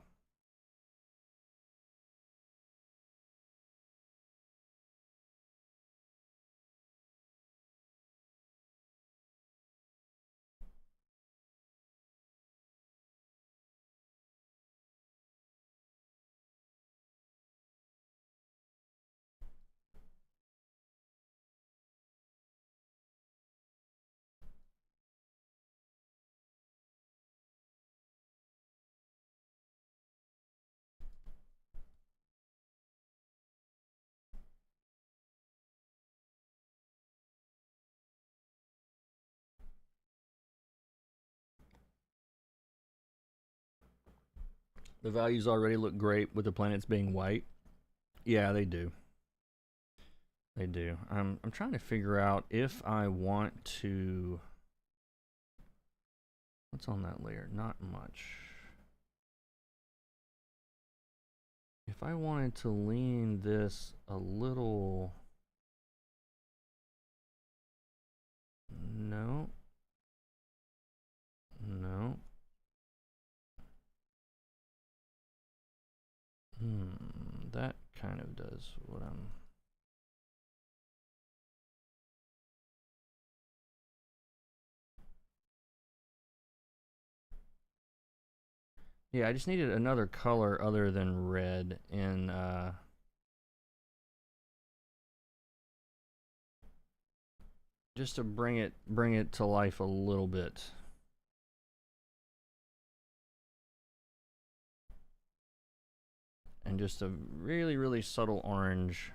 The values already look great with the planets being white. Yeah, they do. They do. I'm trying to figure out if I want to. What's on that layer? Not much. If I wanted to lean this a little. No. No. That kind of does what I'm. Yeah, I just needed another color other than red in just to bring it to life a little bit. And just a really, really subtle orange,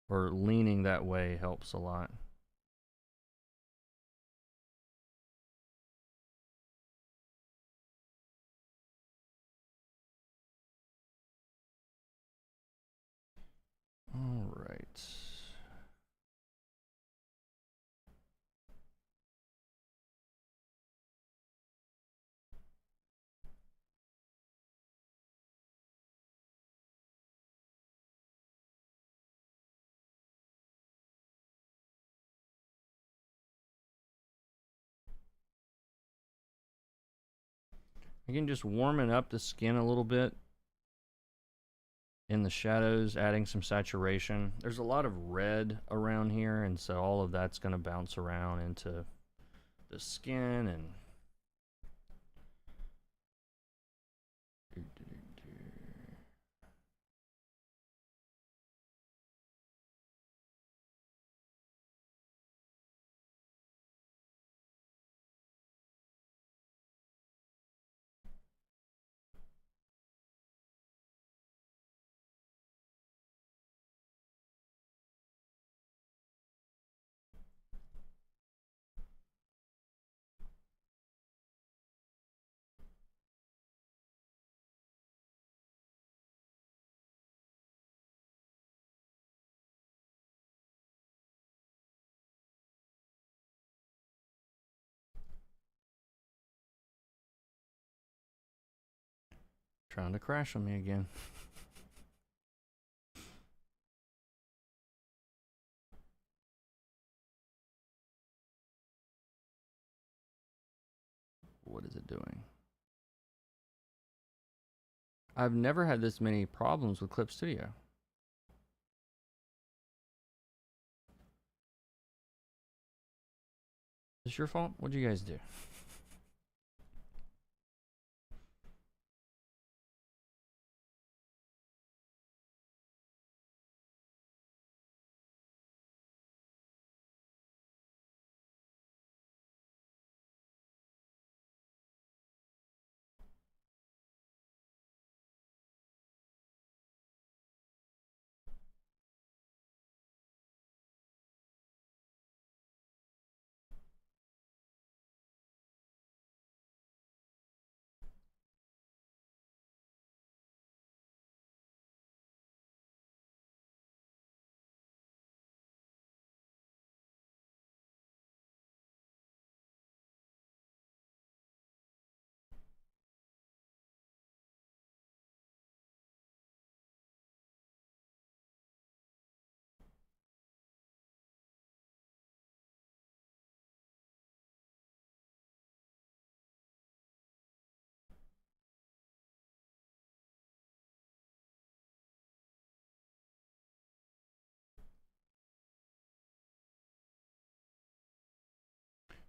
or leaning that way, helps a lot. All right. I can just warming up the skin a little bit in the shadows, adding some saturation. There's a lot of red around here, and so all of that's going to bounce around into the skin and trying to crash on me again. What is it doing? I've never had this many problems with Clip Studio. Is this your fault? What'd you guys do?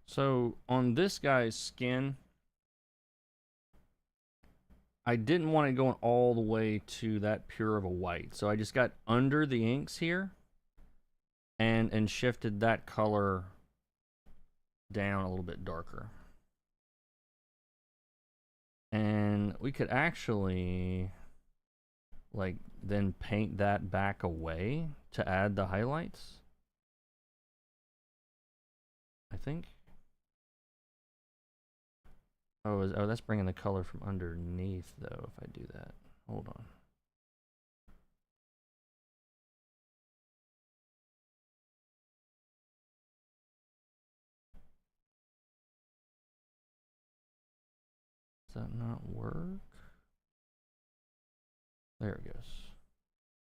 So on this guy's skin, I didn't want it going all the way to that pure of a white. So I just got under the inks here and shifted that color down a little bit darker. And we could actually like then paint that back away to add the highlights, I think. Oh, that's bringing the color from underneath, though, if I do that. Hold on. Does that not work? There it goes.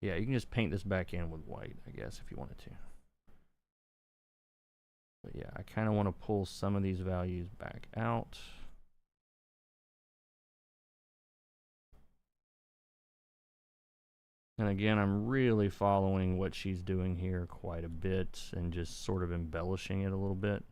Yeah, you can just paint this back in with white, I guess, if you wanted to. But yeah, I kind of want to pull some of these values back out. And again, I'm really following what she's doing here quite a bit and just sort of embellishing it a little bit.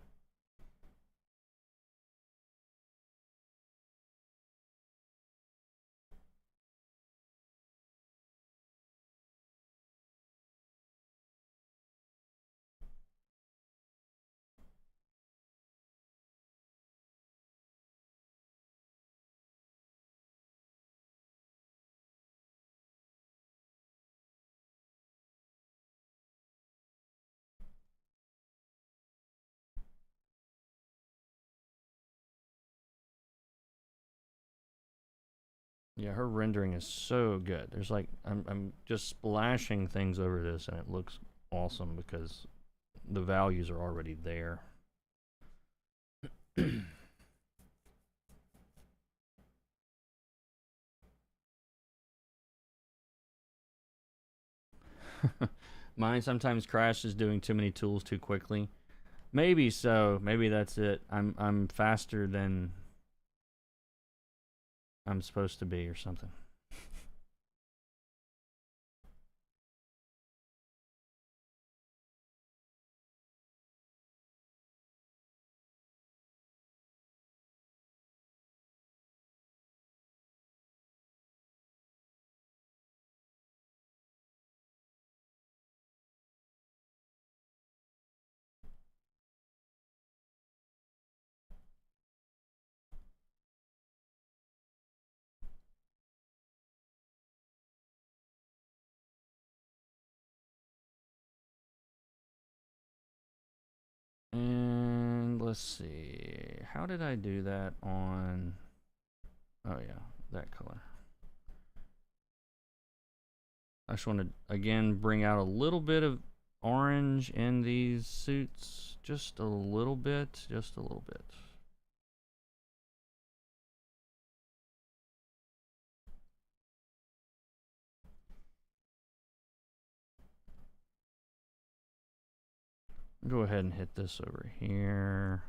Yeah, her rendering is so good. There's like I'm just splashing things over this and it looks awesome because the values are already there. Mine sometimes crashes doing too many tools too quickly. Maybe so. Maybe that's it. I'm faster than I'm supposed to be or something. let's see. How did I do that on... Oh, yeah, that color. I just want to, again, bring out a little bit of orange in these suits. Just a little bit. Just a little bit. Go ahead and hit this over here.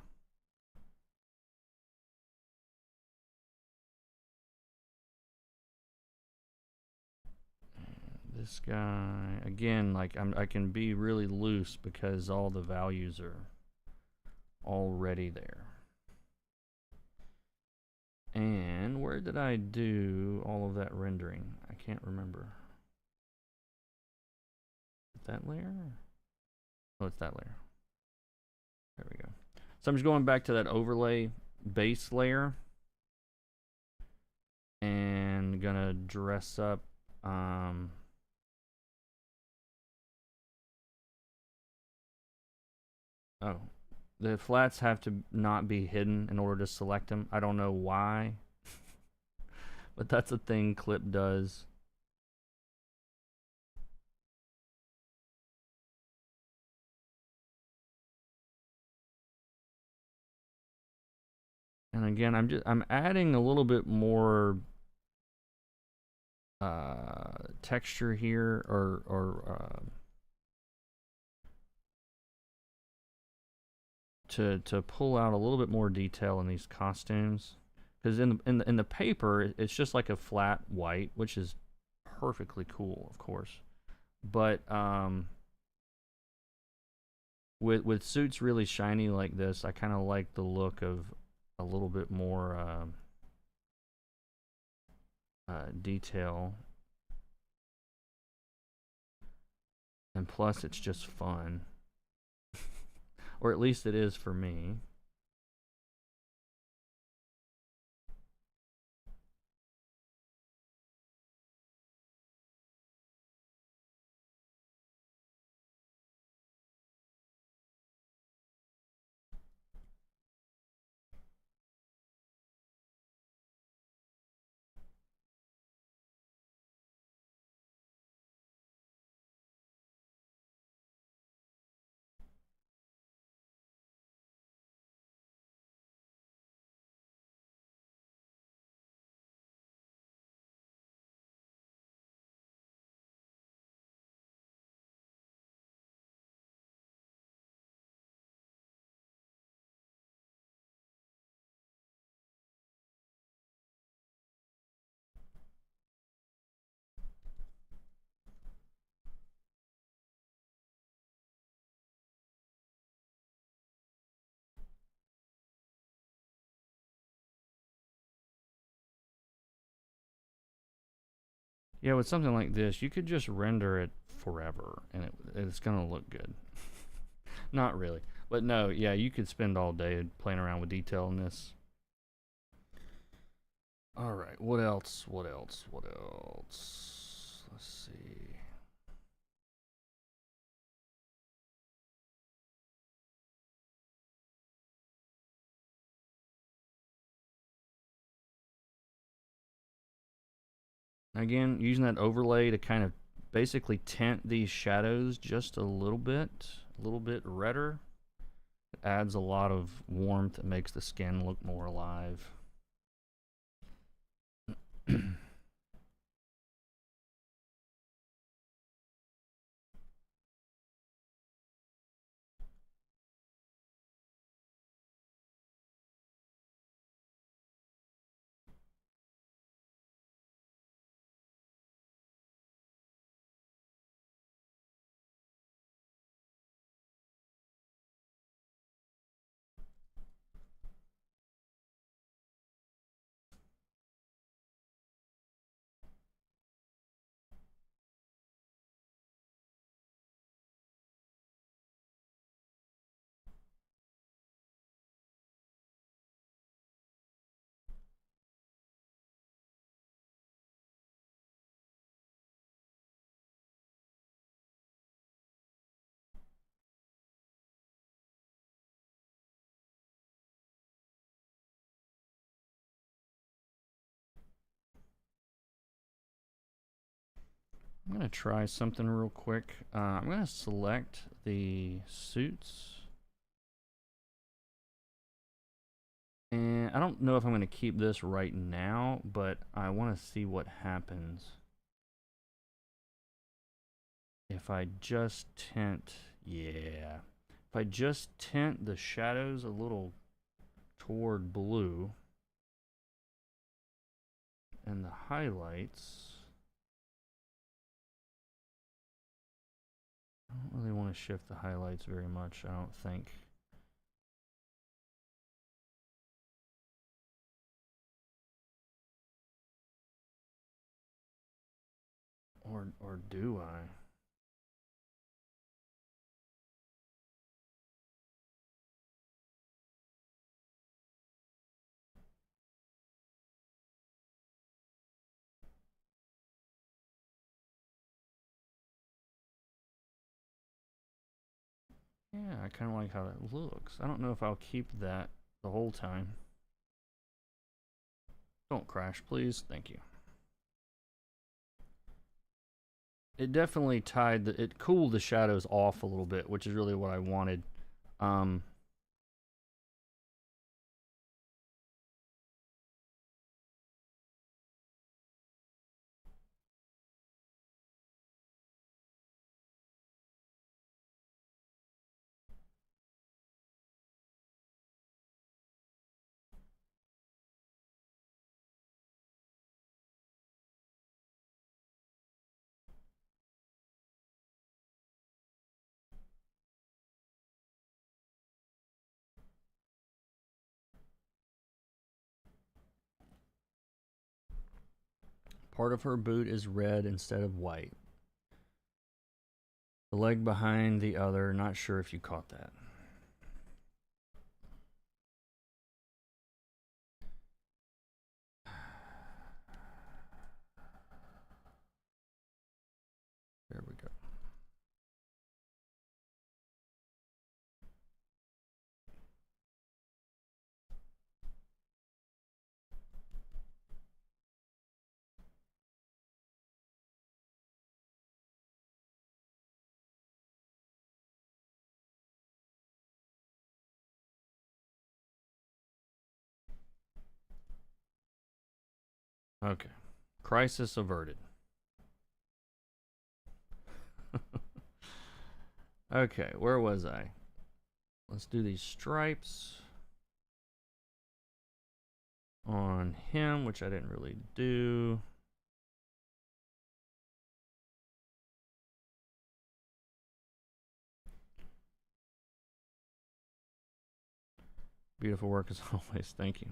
This guy, again, like I can be really loose because all the values are already there. And where did I do all of that rendering? I can't remember. That layer? Oh, it's that layer. There we go. So I'm just going back to that overlay base layer and gonna dress up oh, the flats have to not be hidden in order to select them. I don't know why, but that's a thing Clip does. And again, I'm adding a little bit more texture here, or to pull out a little bit more detail in these costumes, because in the paper it's just like a flat white, which is perfectly cool, of course, but with suits really shiny like this, I kind of like the look of a little bit more detail, and plus it's just fun. Or at least it is for me. Yeah, with something like this, you could just render it forever, and it's gonna look good. Not really, but no, yeah, you could spend all day playing around with detail in this. All right, what else? What else? What else? Let's see. Again, using that overlay to kind of basically tint these shadows just a little bit redder. It adds a lot of warmth. It makes the skin look more alive. I'm going to try something real quick. I'm going to select the suits. And I don't know if I'm going to keep this right now, but I want to see what happens if I just tint. Yeah. If I just tint the shadows a little toward blue and the highlights. I don't really want to shift the highlights very much, I don't think. Or do I? Yeah, I kind of like how that looks. I don't know if I'll keep that the whole time. Don't crash, please. Thank you. It definitely it cooled the shadows off a little bit, which is really what I wanted. Um, Part of her boot is red instead of white. The leg behind the other, not sure if you caught that. There we go. Okay. Crisis averted. Okay, where was I? Let's do these stripes on him, which I didn't really do. Beautiful work as always. Thank you.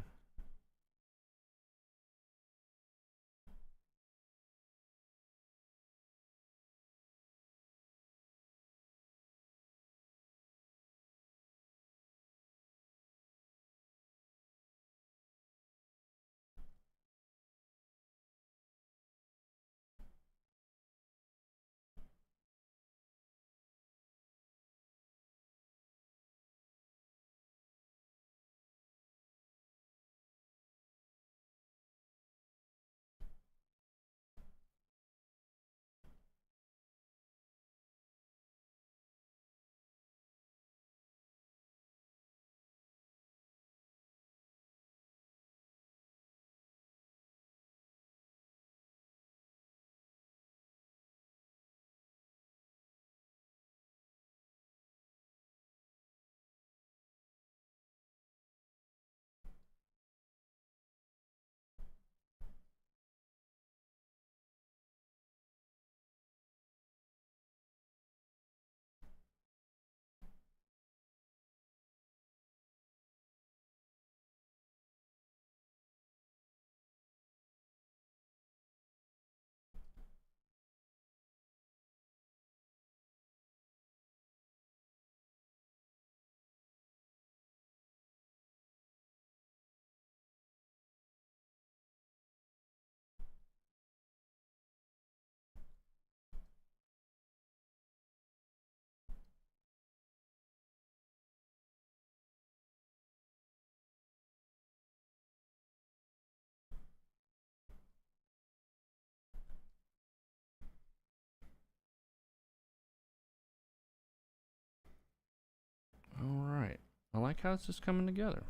I like how it's just coming together.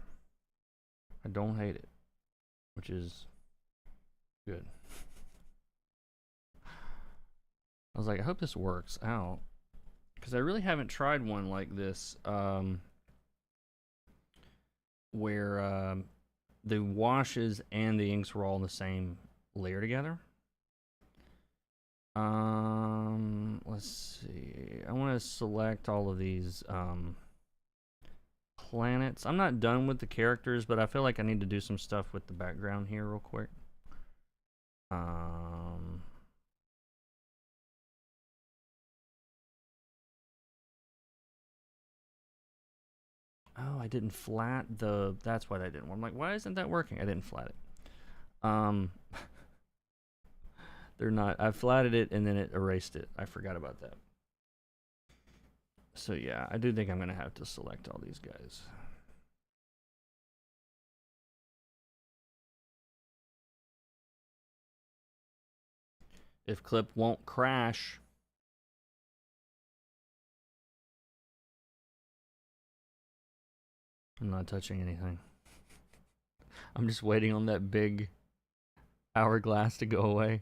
I don't hate it, which is good. I was like, I hope this works out, because I really haven't tried one like this, where the washes and the inks were all in the same layer together. Let's see. I want to select all of these planets. I'm not done with the characters, but I feel like I need to do some stuff with the background here real quick. Oh, I didn't flat the. That's why that didn't work. I'm like, why isn't that working? I didn't flat it. They're not. I flatted it and then it erased it. I forgot about that. So yeah, I do think I'm gonna have to select all these guys. If clip won't crash. I'm not touching anything. I'm just waiting on that big hourglass to go away.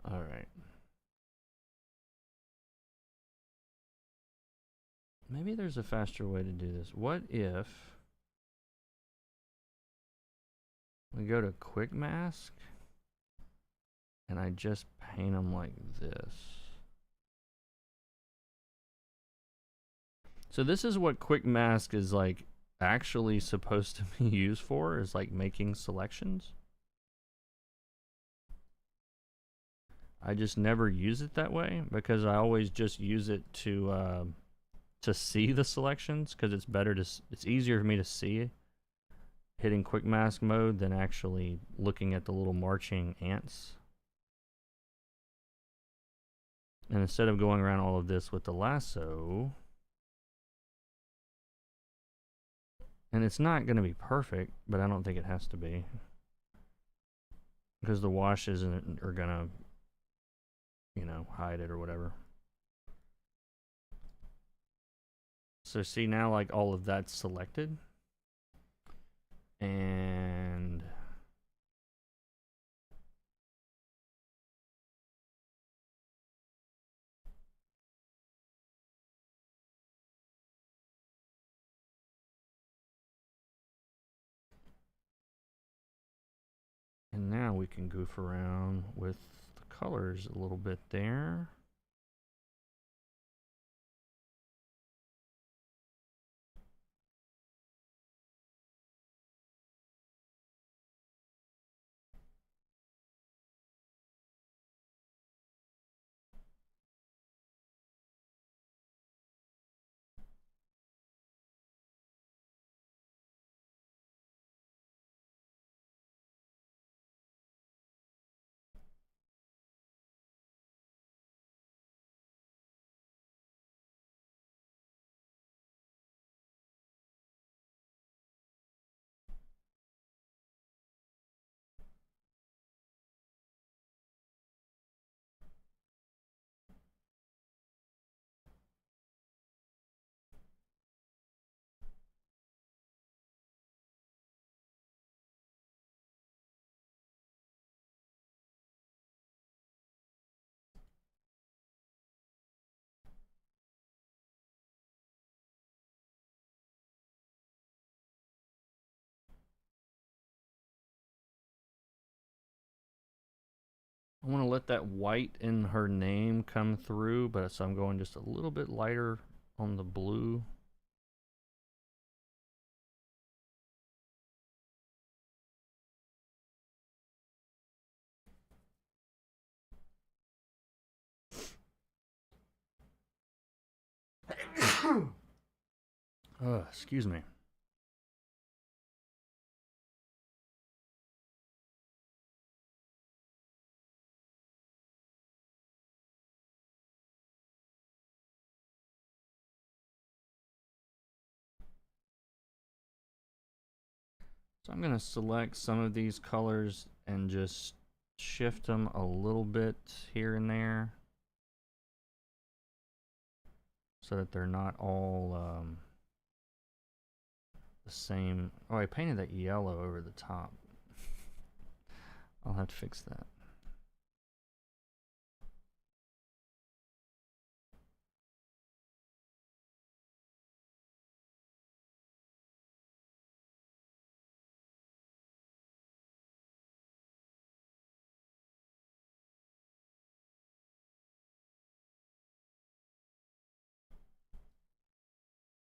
All right. Maybe there's a faster way to do this. What if we go to quick mask and I just paint them like this? So this is what quick mask is like actually supposed to be used for, is like making selections. I just never use it that way because I always just use it to see the selections, because it's better to, it's easier for me to see hitting quick mask mode than actually looking at the little marching ants. And instead of going around all of this with the lasso, and it's not going to be perfect, but I don't think it has to be, because the washes are going to, you know, hide it or whatever. So see now, like all of that's selected, and now we can goof around with the colors a little bit there. I want to let that white in her name come through, but so I'm going just a little bit lighter on the blue. Excuse me. So I'm going to select some of these colors and just shift them a little bit here and there. so that they're not all the same. Oh, I painted that yellow over the top. I'll have to fix that.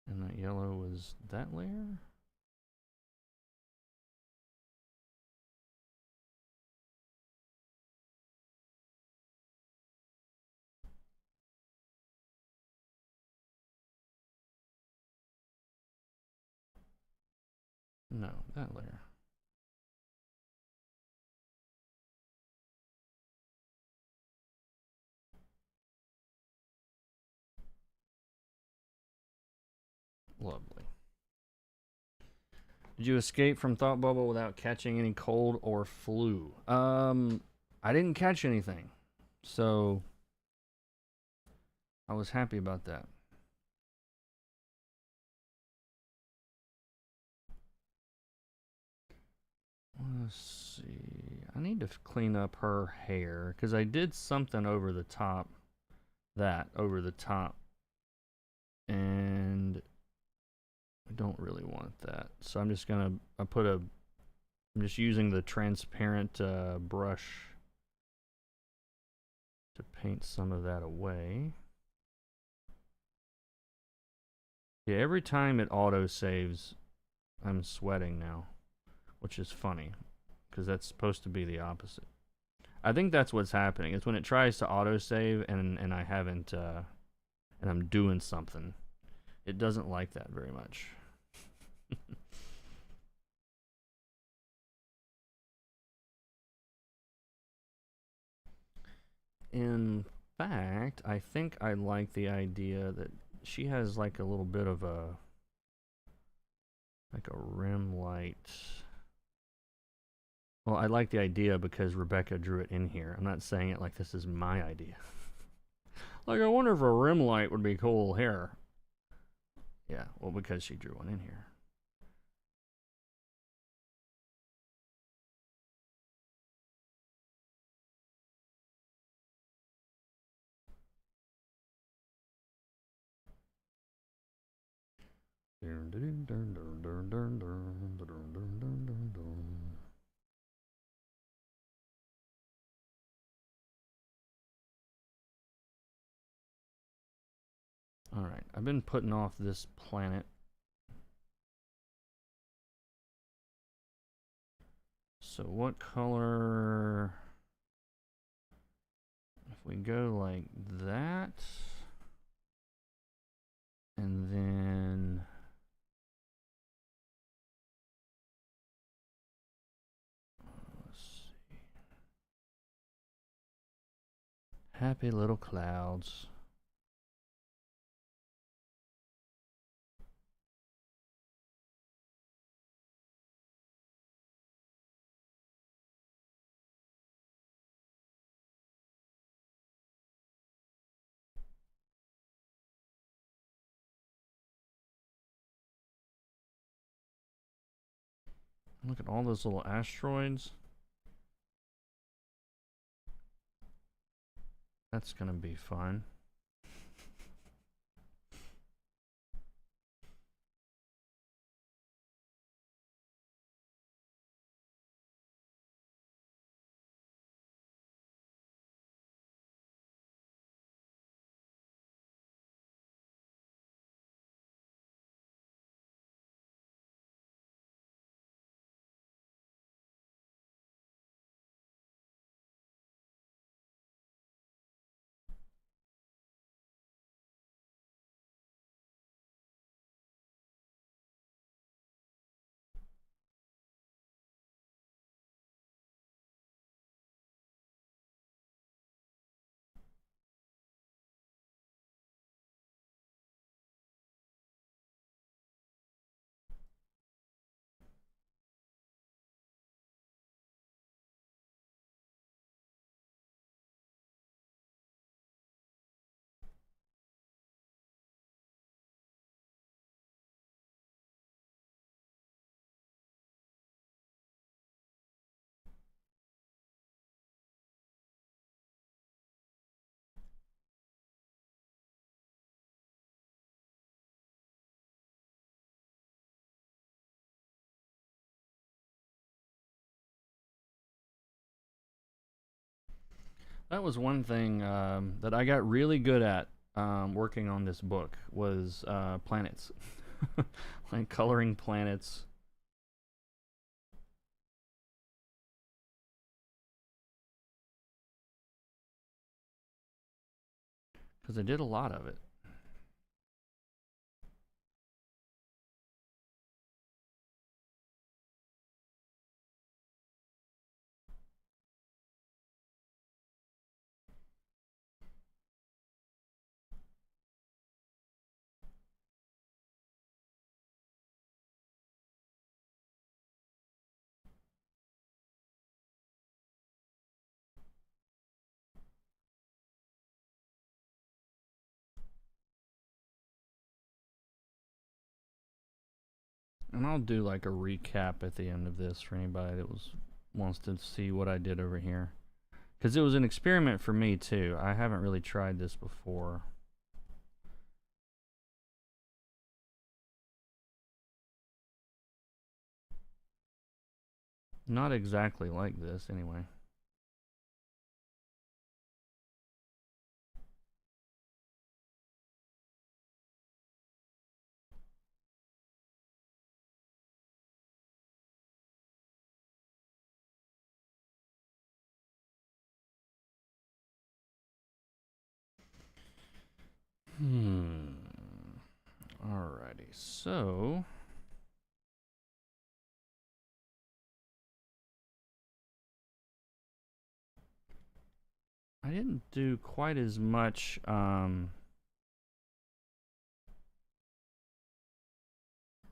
And that yellow was that layer? No, that layer. Lovely. Did you escape from Thought Bubble without catching any cold or flu? I didn't catch anything, so I was happy about that. Let's see. I need to clean up her hair because I did something over the top. That over the top. And I don't really want that. So I'm just going to, I'm just using the transparent brush to paint some of that away. Yeah, every time it auto saves, I'm sweating now, which is funny because that's supposed to be the opposite. I think that's what's happening. It's when it tries to auto save and I haven't and I'm doing something. It doesn't like that very much. In fact, I think I like the idea that she has like a little bit of a rim light. Well, I like the idea because Rebekah drew it in here. I'm not saying it like this is my idea. Like, I wonder if a rim light would be cool here. Yeah, well, because she drew one in here. Alright, I've been putting off this planet. So what color... If we go like that... And then... Let's see. Happy little clouds. Look at all those little asteroids. That's gonna be fun. That was one thing that I got really good at working on this book was planets, like coloring planets. Because I did a lot of it. And I'll do like a recap at the end of this for anybody that wants to see what I did over here. Because it was an experiment for me too. I haven't really tried this before. Not exactly like this, anyway. Alrighty, so I didn't do quite as much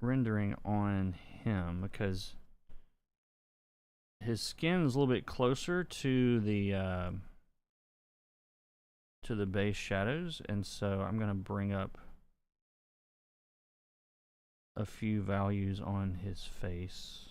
rendering on him because his skin is a little bit closer to the base shadows, and so I'm gonna bring up a few values on his face.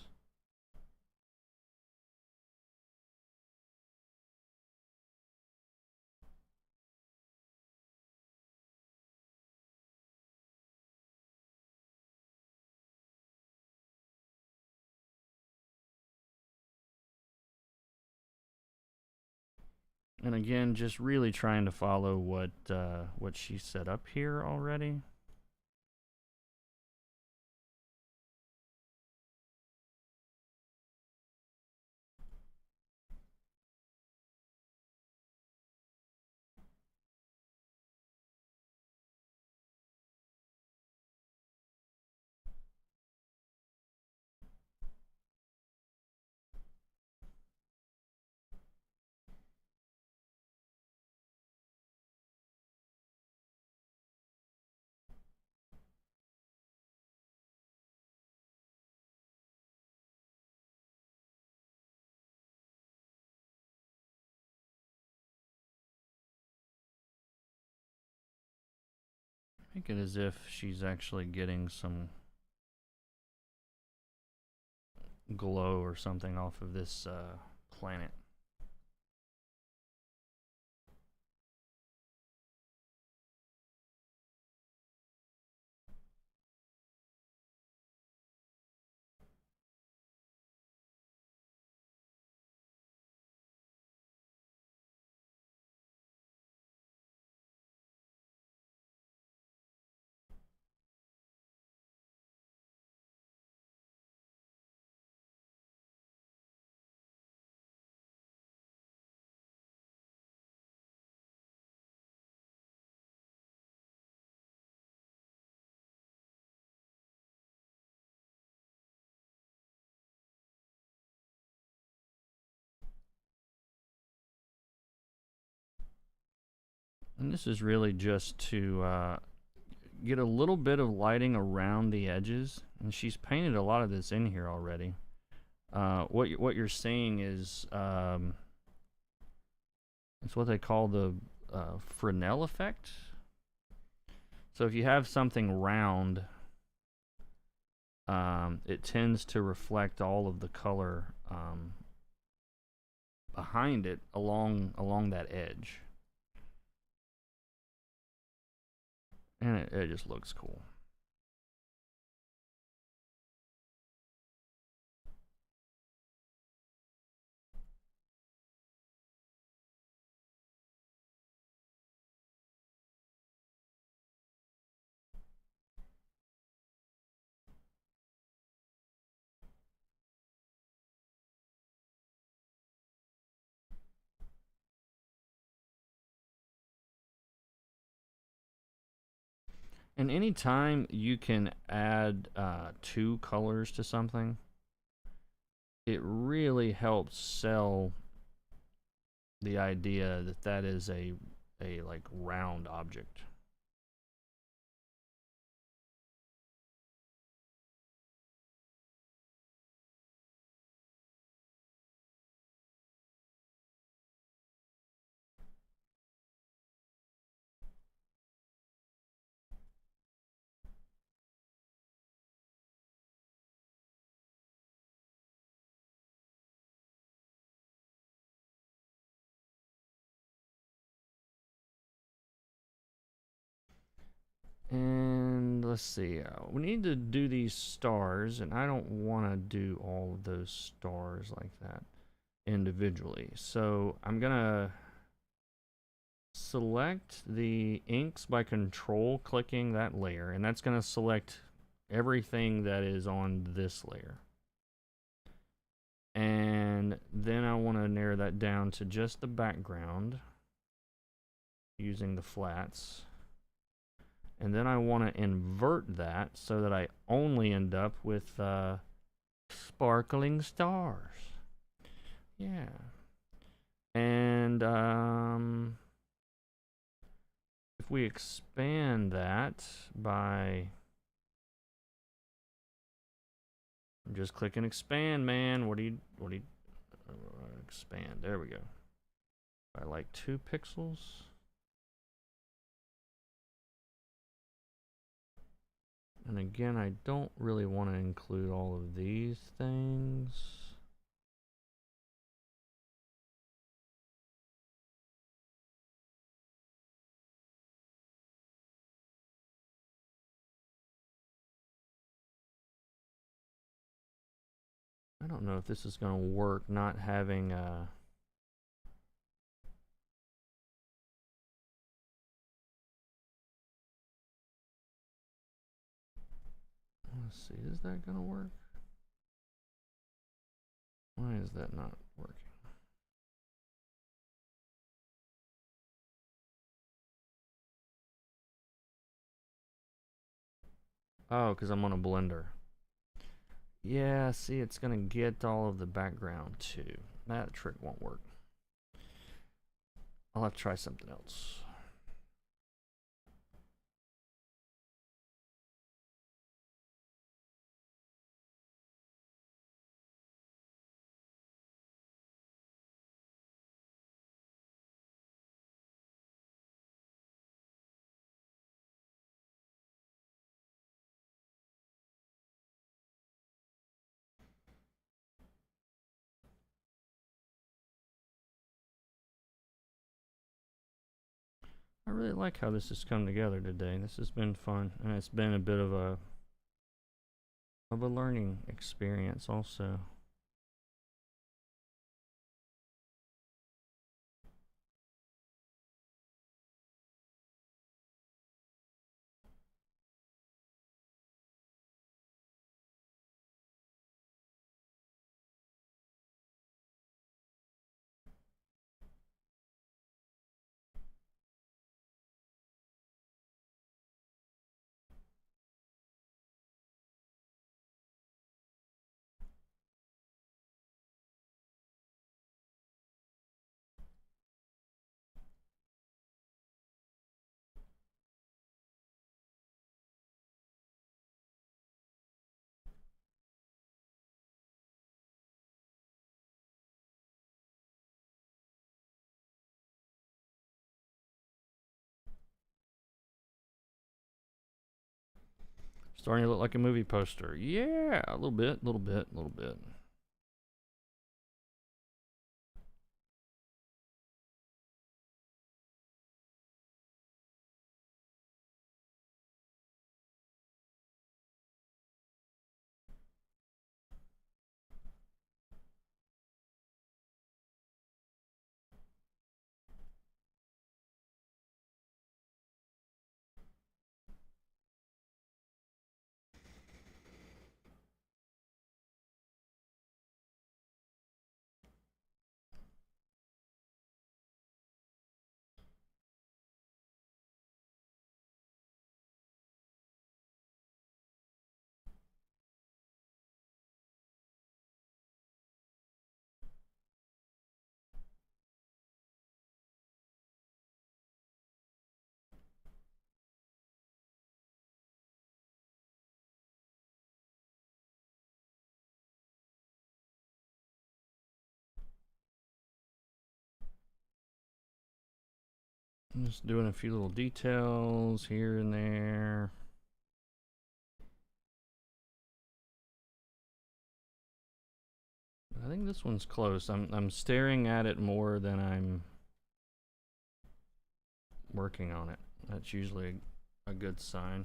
And again, just really trying to follow what she set up here already. Make it as if she's actually getting some glow or something off of this planet. And this is really just to get a little bit of lighting around the edges. And she's painted a lot of this in here already. What you're seeing is it's what they call the Fresnel effect. So if you have something round, it tends to reflect all of the color behind it along that edge. And it just looks cool. And anytime you can add two colors to something, it really helps sell the idea that that is a like round object. And let's see, we need to do these stars, and I don't want to do all of those stars like that individually. So I'm gonna select the inks by control clicking that layer, and that's gonna select everything that is on this layer. And then I want to narrow that down to just the background using the flats. And then I want to invert that so that I only end up with sparkling stars. Yeah. And if we expand that by... I'm just clicking expand, man. What do you expand? There we go. I like 2 pixels. And again, I don't really want to include all of these things. I don't know if this is going to work, not having let's see, is that going to work? Why is that not working? Oh, because I'm on a blender. Yeah, see, it's going to get all of the background too. That trick won't work. I'll have to try something else. I really like how this has come together today. This has been fun, and it's been a bit of a learning experience also. Starting to look like a movie poster. Yeah, a little bit, little bit, little bit. I'm just doing a few little details here and there. I think this one's close. I'm staring at it more than I'm working on it. That's usually a good sign.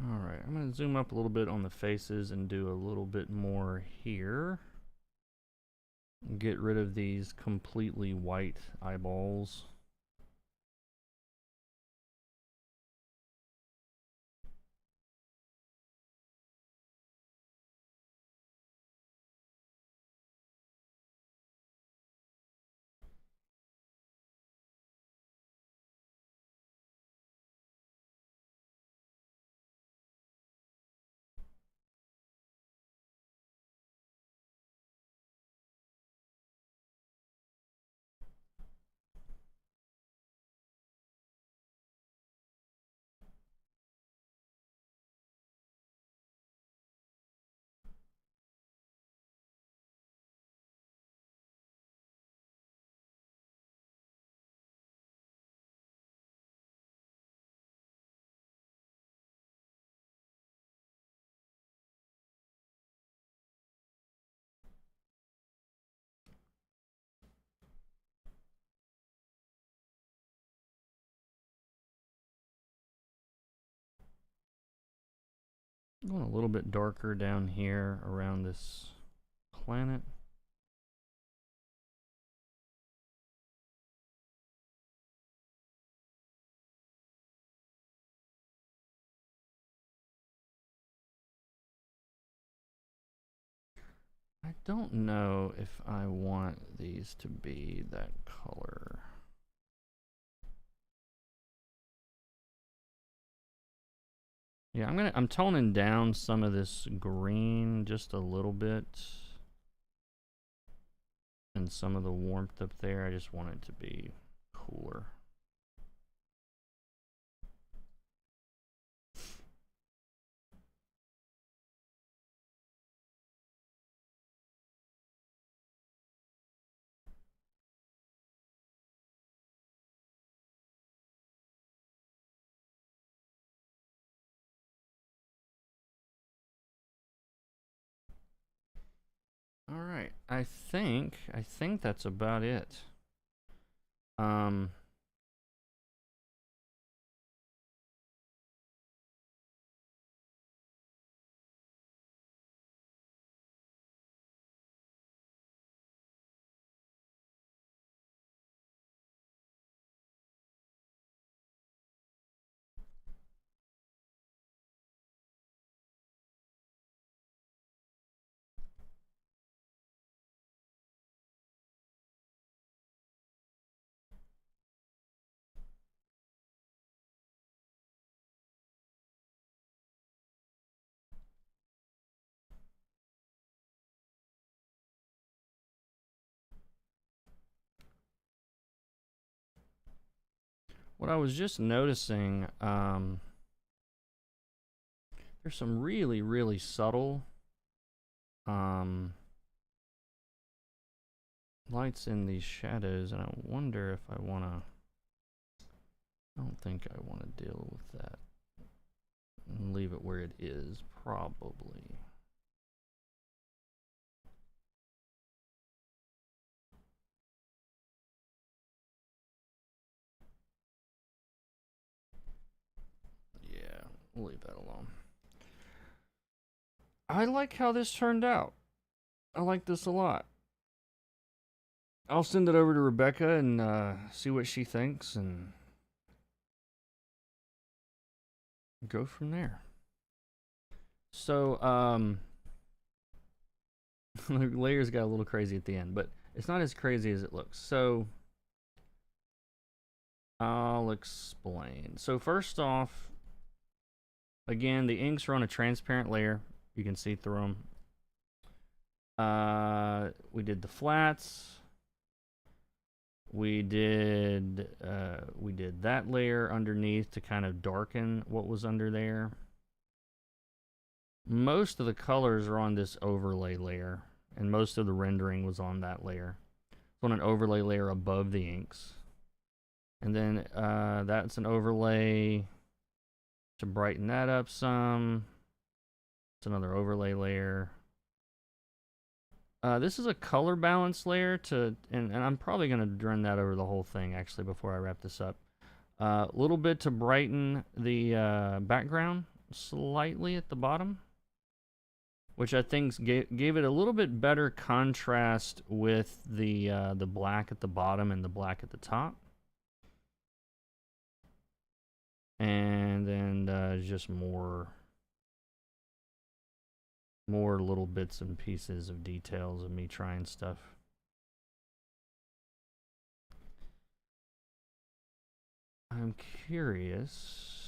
Alright, I'm going to zoom up a little bit on the faces and do a little bit more here. Get rid of these completely white eyeballs. Going a little bit darker down here around this planet. I don't know if I want these to be that color. Yeah, I'm toning down some of this green just a little bit. And some of the warmth up there, I just want it to be cooler. All right, I think that's about it. What I was just noticing, there's some really, really subtle lights in these shadows, and I wonder if I want to... I don't think I want to deal with that. And leave it where it is, probably. Yeah, we'll leave that alone. I like how this turned out. I like this a lot. I'll send it over to Rebekah and see what she thinks and go from there. So, the layers got a little crazy at the end, but it's not as crazy as it looks. So, I'll explain. So, first off, again, the inks are on a transparent layer. You can see through them. We did the flats. We did that layer underneath to kind of darken what was under there. Most of the colors are on this overlay layer, and most of the rendering was on that layer. It's on an overlay layer above the inks. And then that's an overlay to brighten that up some. It's another overlay layer. This is a color balance layer and I'm probably going to run that over the whole thing actually before I wrap this up. A little bit to brighten the background slightly at the bottom, which I think gave it a little bit better contrast with the black at the bottom and the black at the top. And then just more little bits and pieces of details of me trying stuff. I'm curious.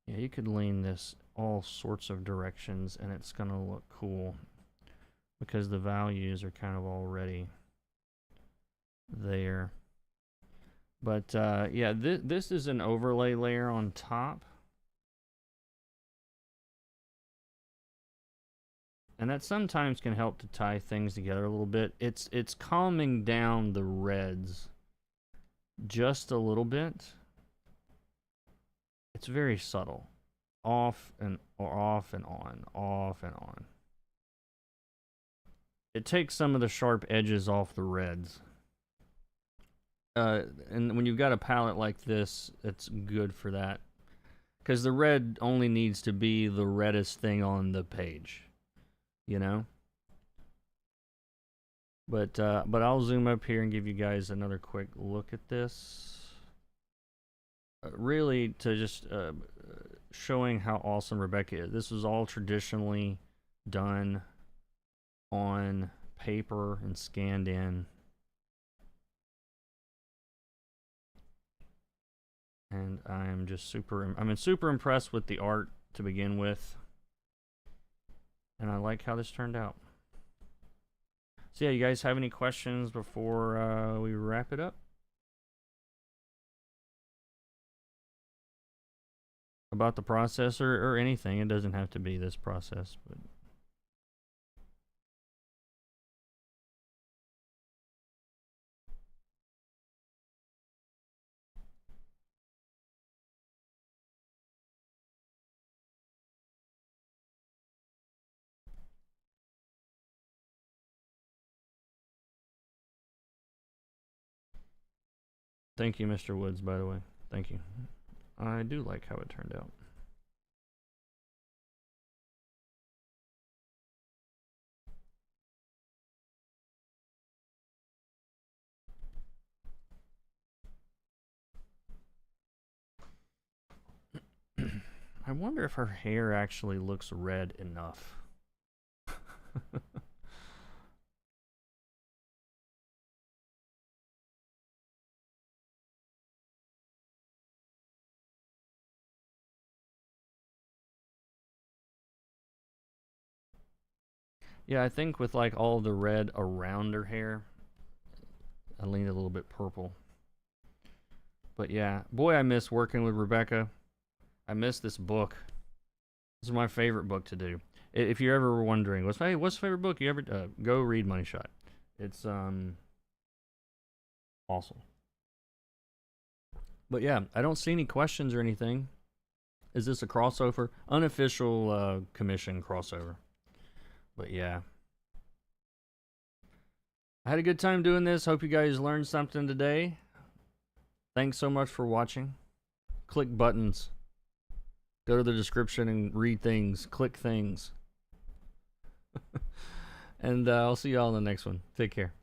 Yeah, you could lean this all sorts of directions and it's gonna look cool because the values are kind of already there. But yeah, this is an overlay layer on top. And that sometimes can help to tie things together a little bit. It's calming down the reds just a little bit. It's very subtle. Off and on, off and on. It takes some of the sharp edges off the reds. And when you've got a palette like this, it's good for that. Because the red only needs to be the reddest thing on the page. You know? But I'll zoom up here and give you guys another quick look at this. Really, to just showing how awesome Rebekah is. This was all traditionally done on paper and scanned in. And I'm just super impressed with the art to begin with. And I like how this turned out. So yeah, you guys have any questions before we wrap it up? About the process or anything. It doesn't have to be this process, but thank you, Mr. Woods, by the way. Thank you. I do like how it turned out. I wonder if her hair actually looks red enough. Yeah, I think with like all the red around her hair, I leaned a little bit purple. But yeah, boy, I miss working with Rebekah. I miss this book. This is my favorite book to do. If you're ever wondering, what's the favorite book you ever go read Money Shot. It's awesome. But yeah, I don't see any questions or anything. Is this a crossover? Unofficial commission crossover. But yeah. I had a good time doing this. Hope you guys learned something today. Thanks so much for watching. Click buttons. Go to the description and read things. Click things. And I'll see y'all in the next one. Take care.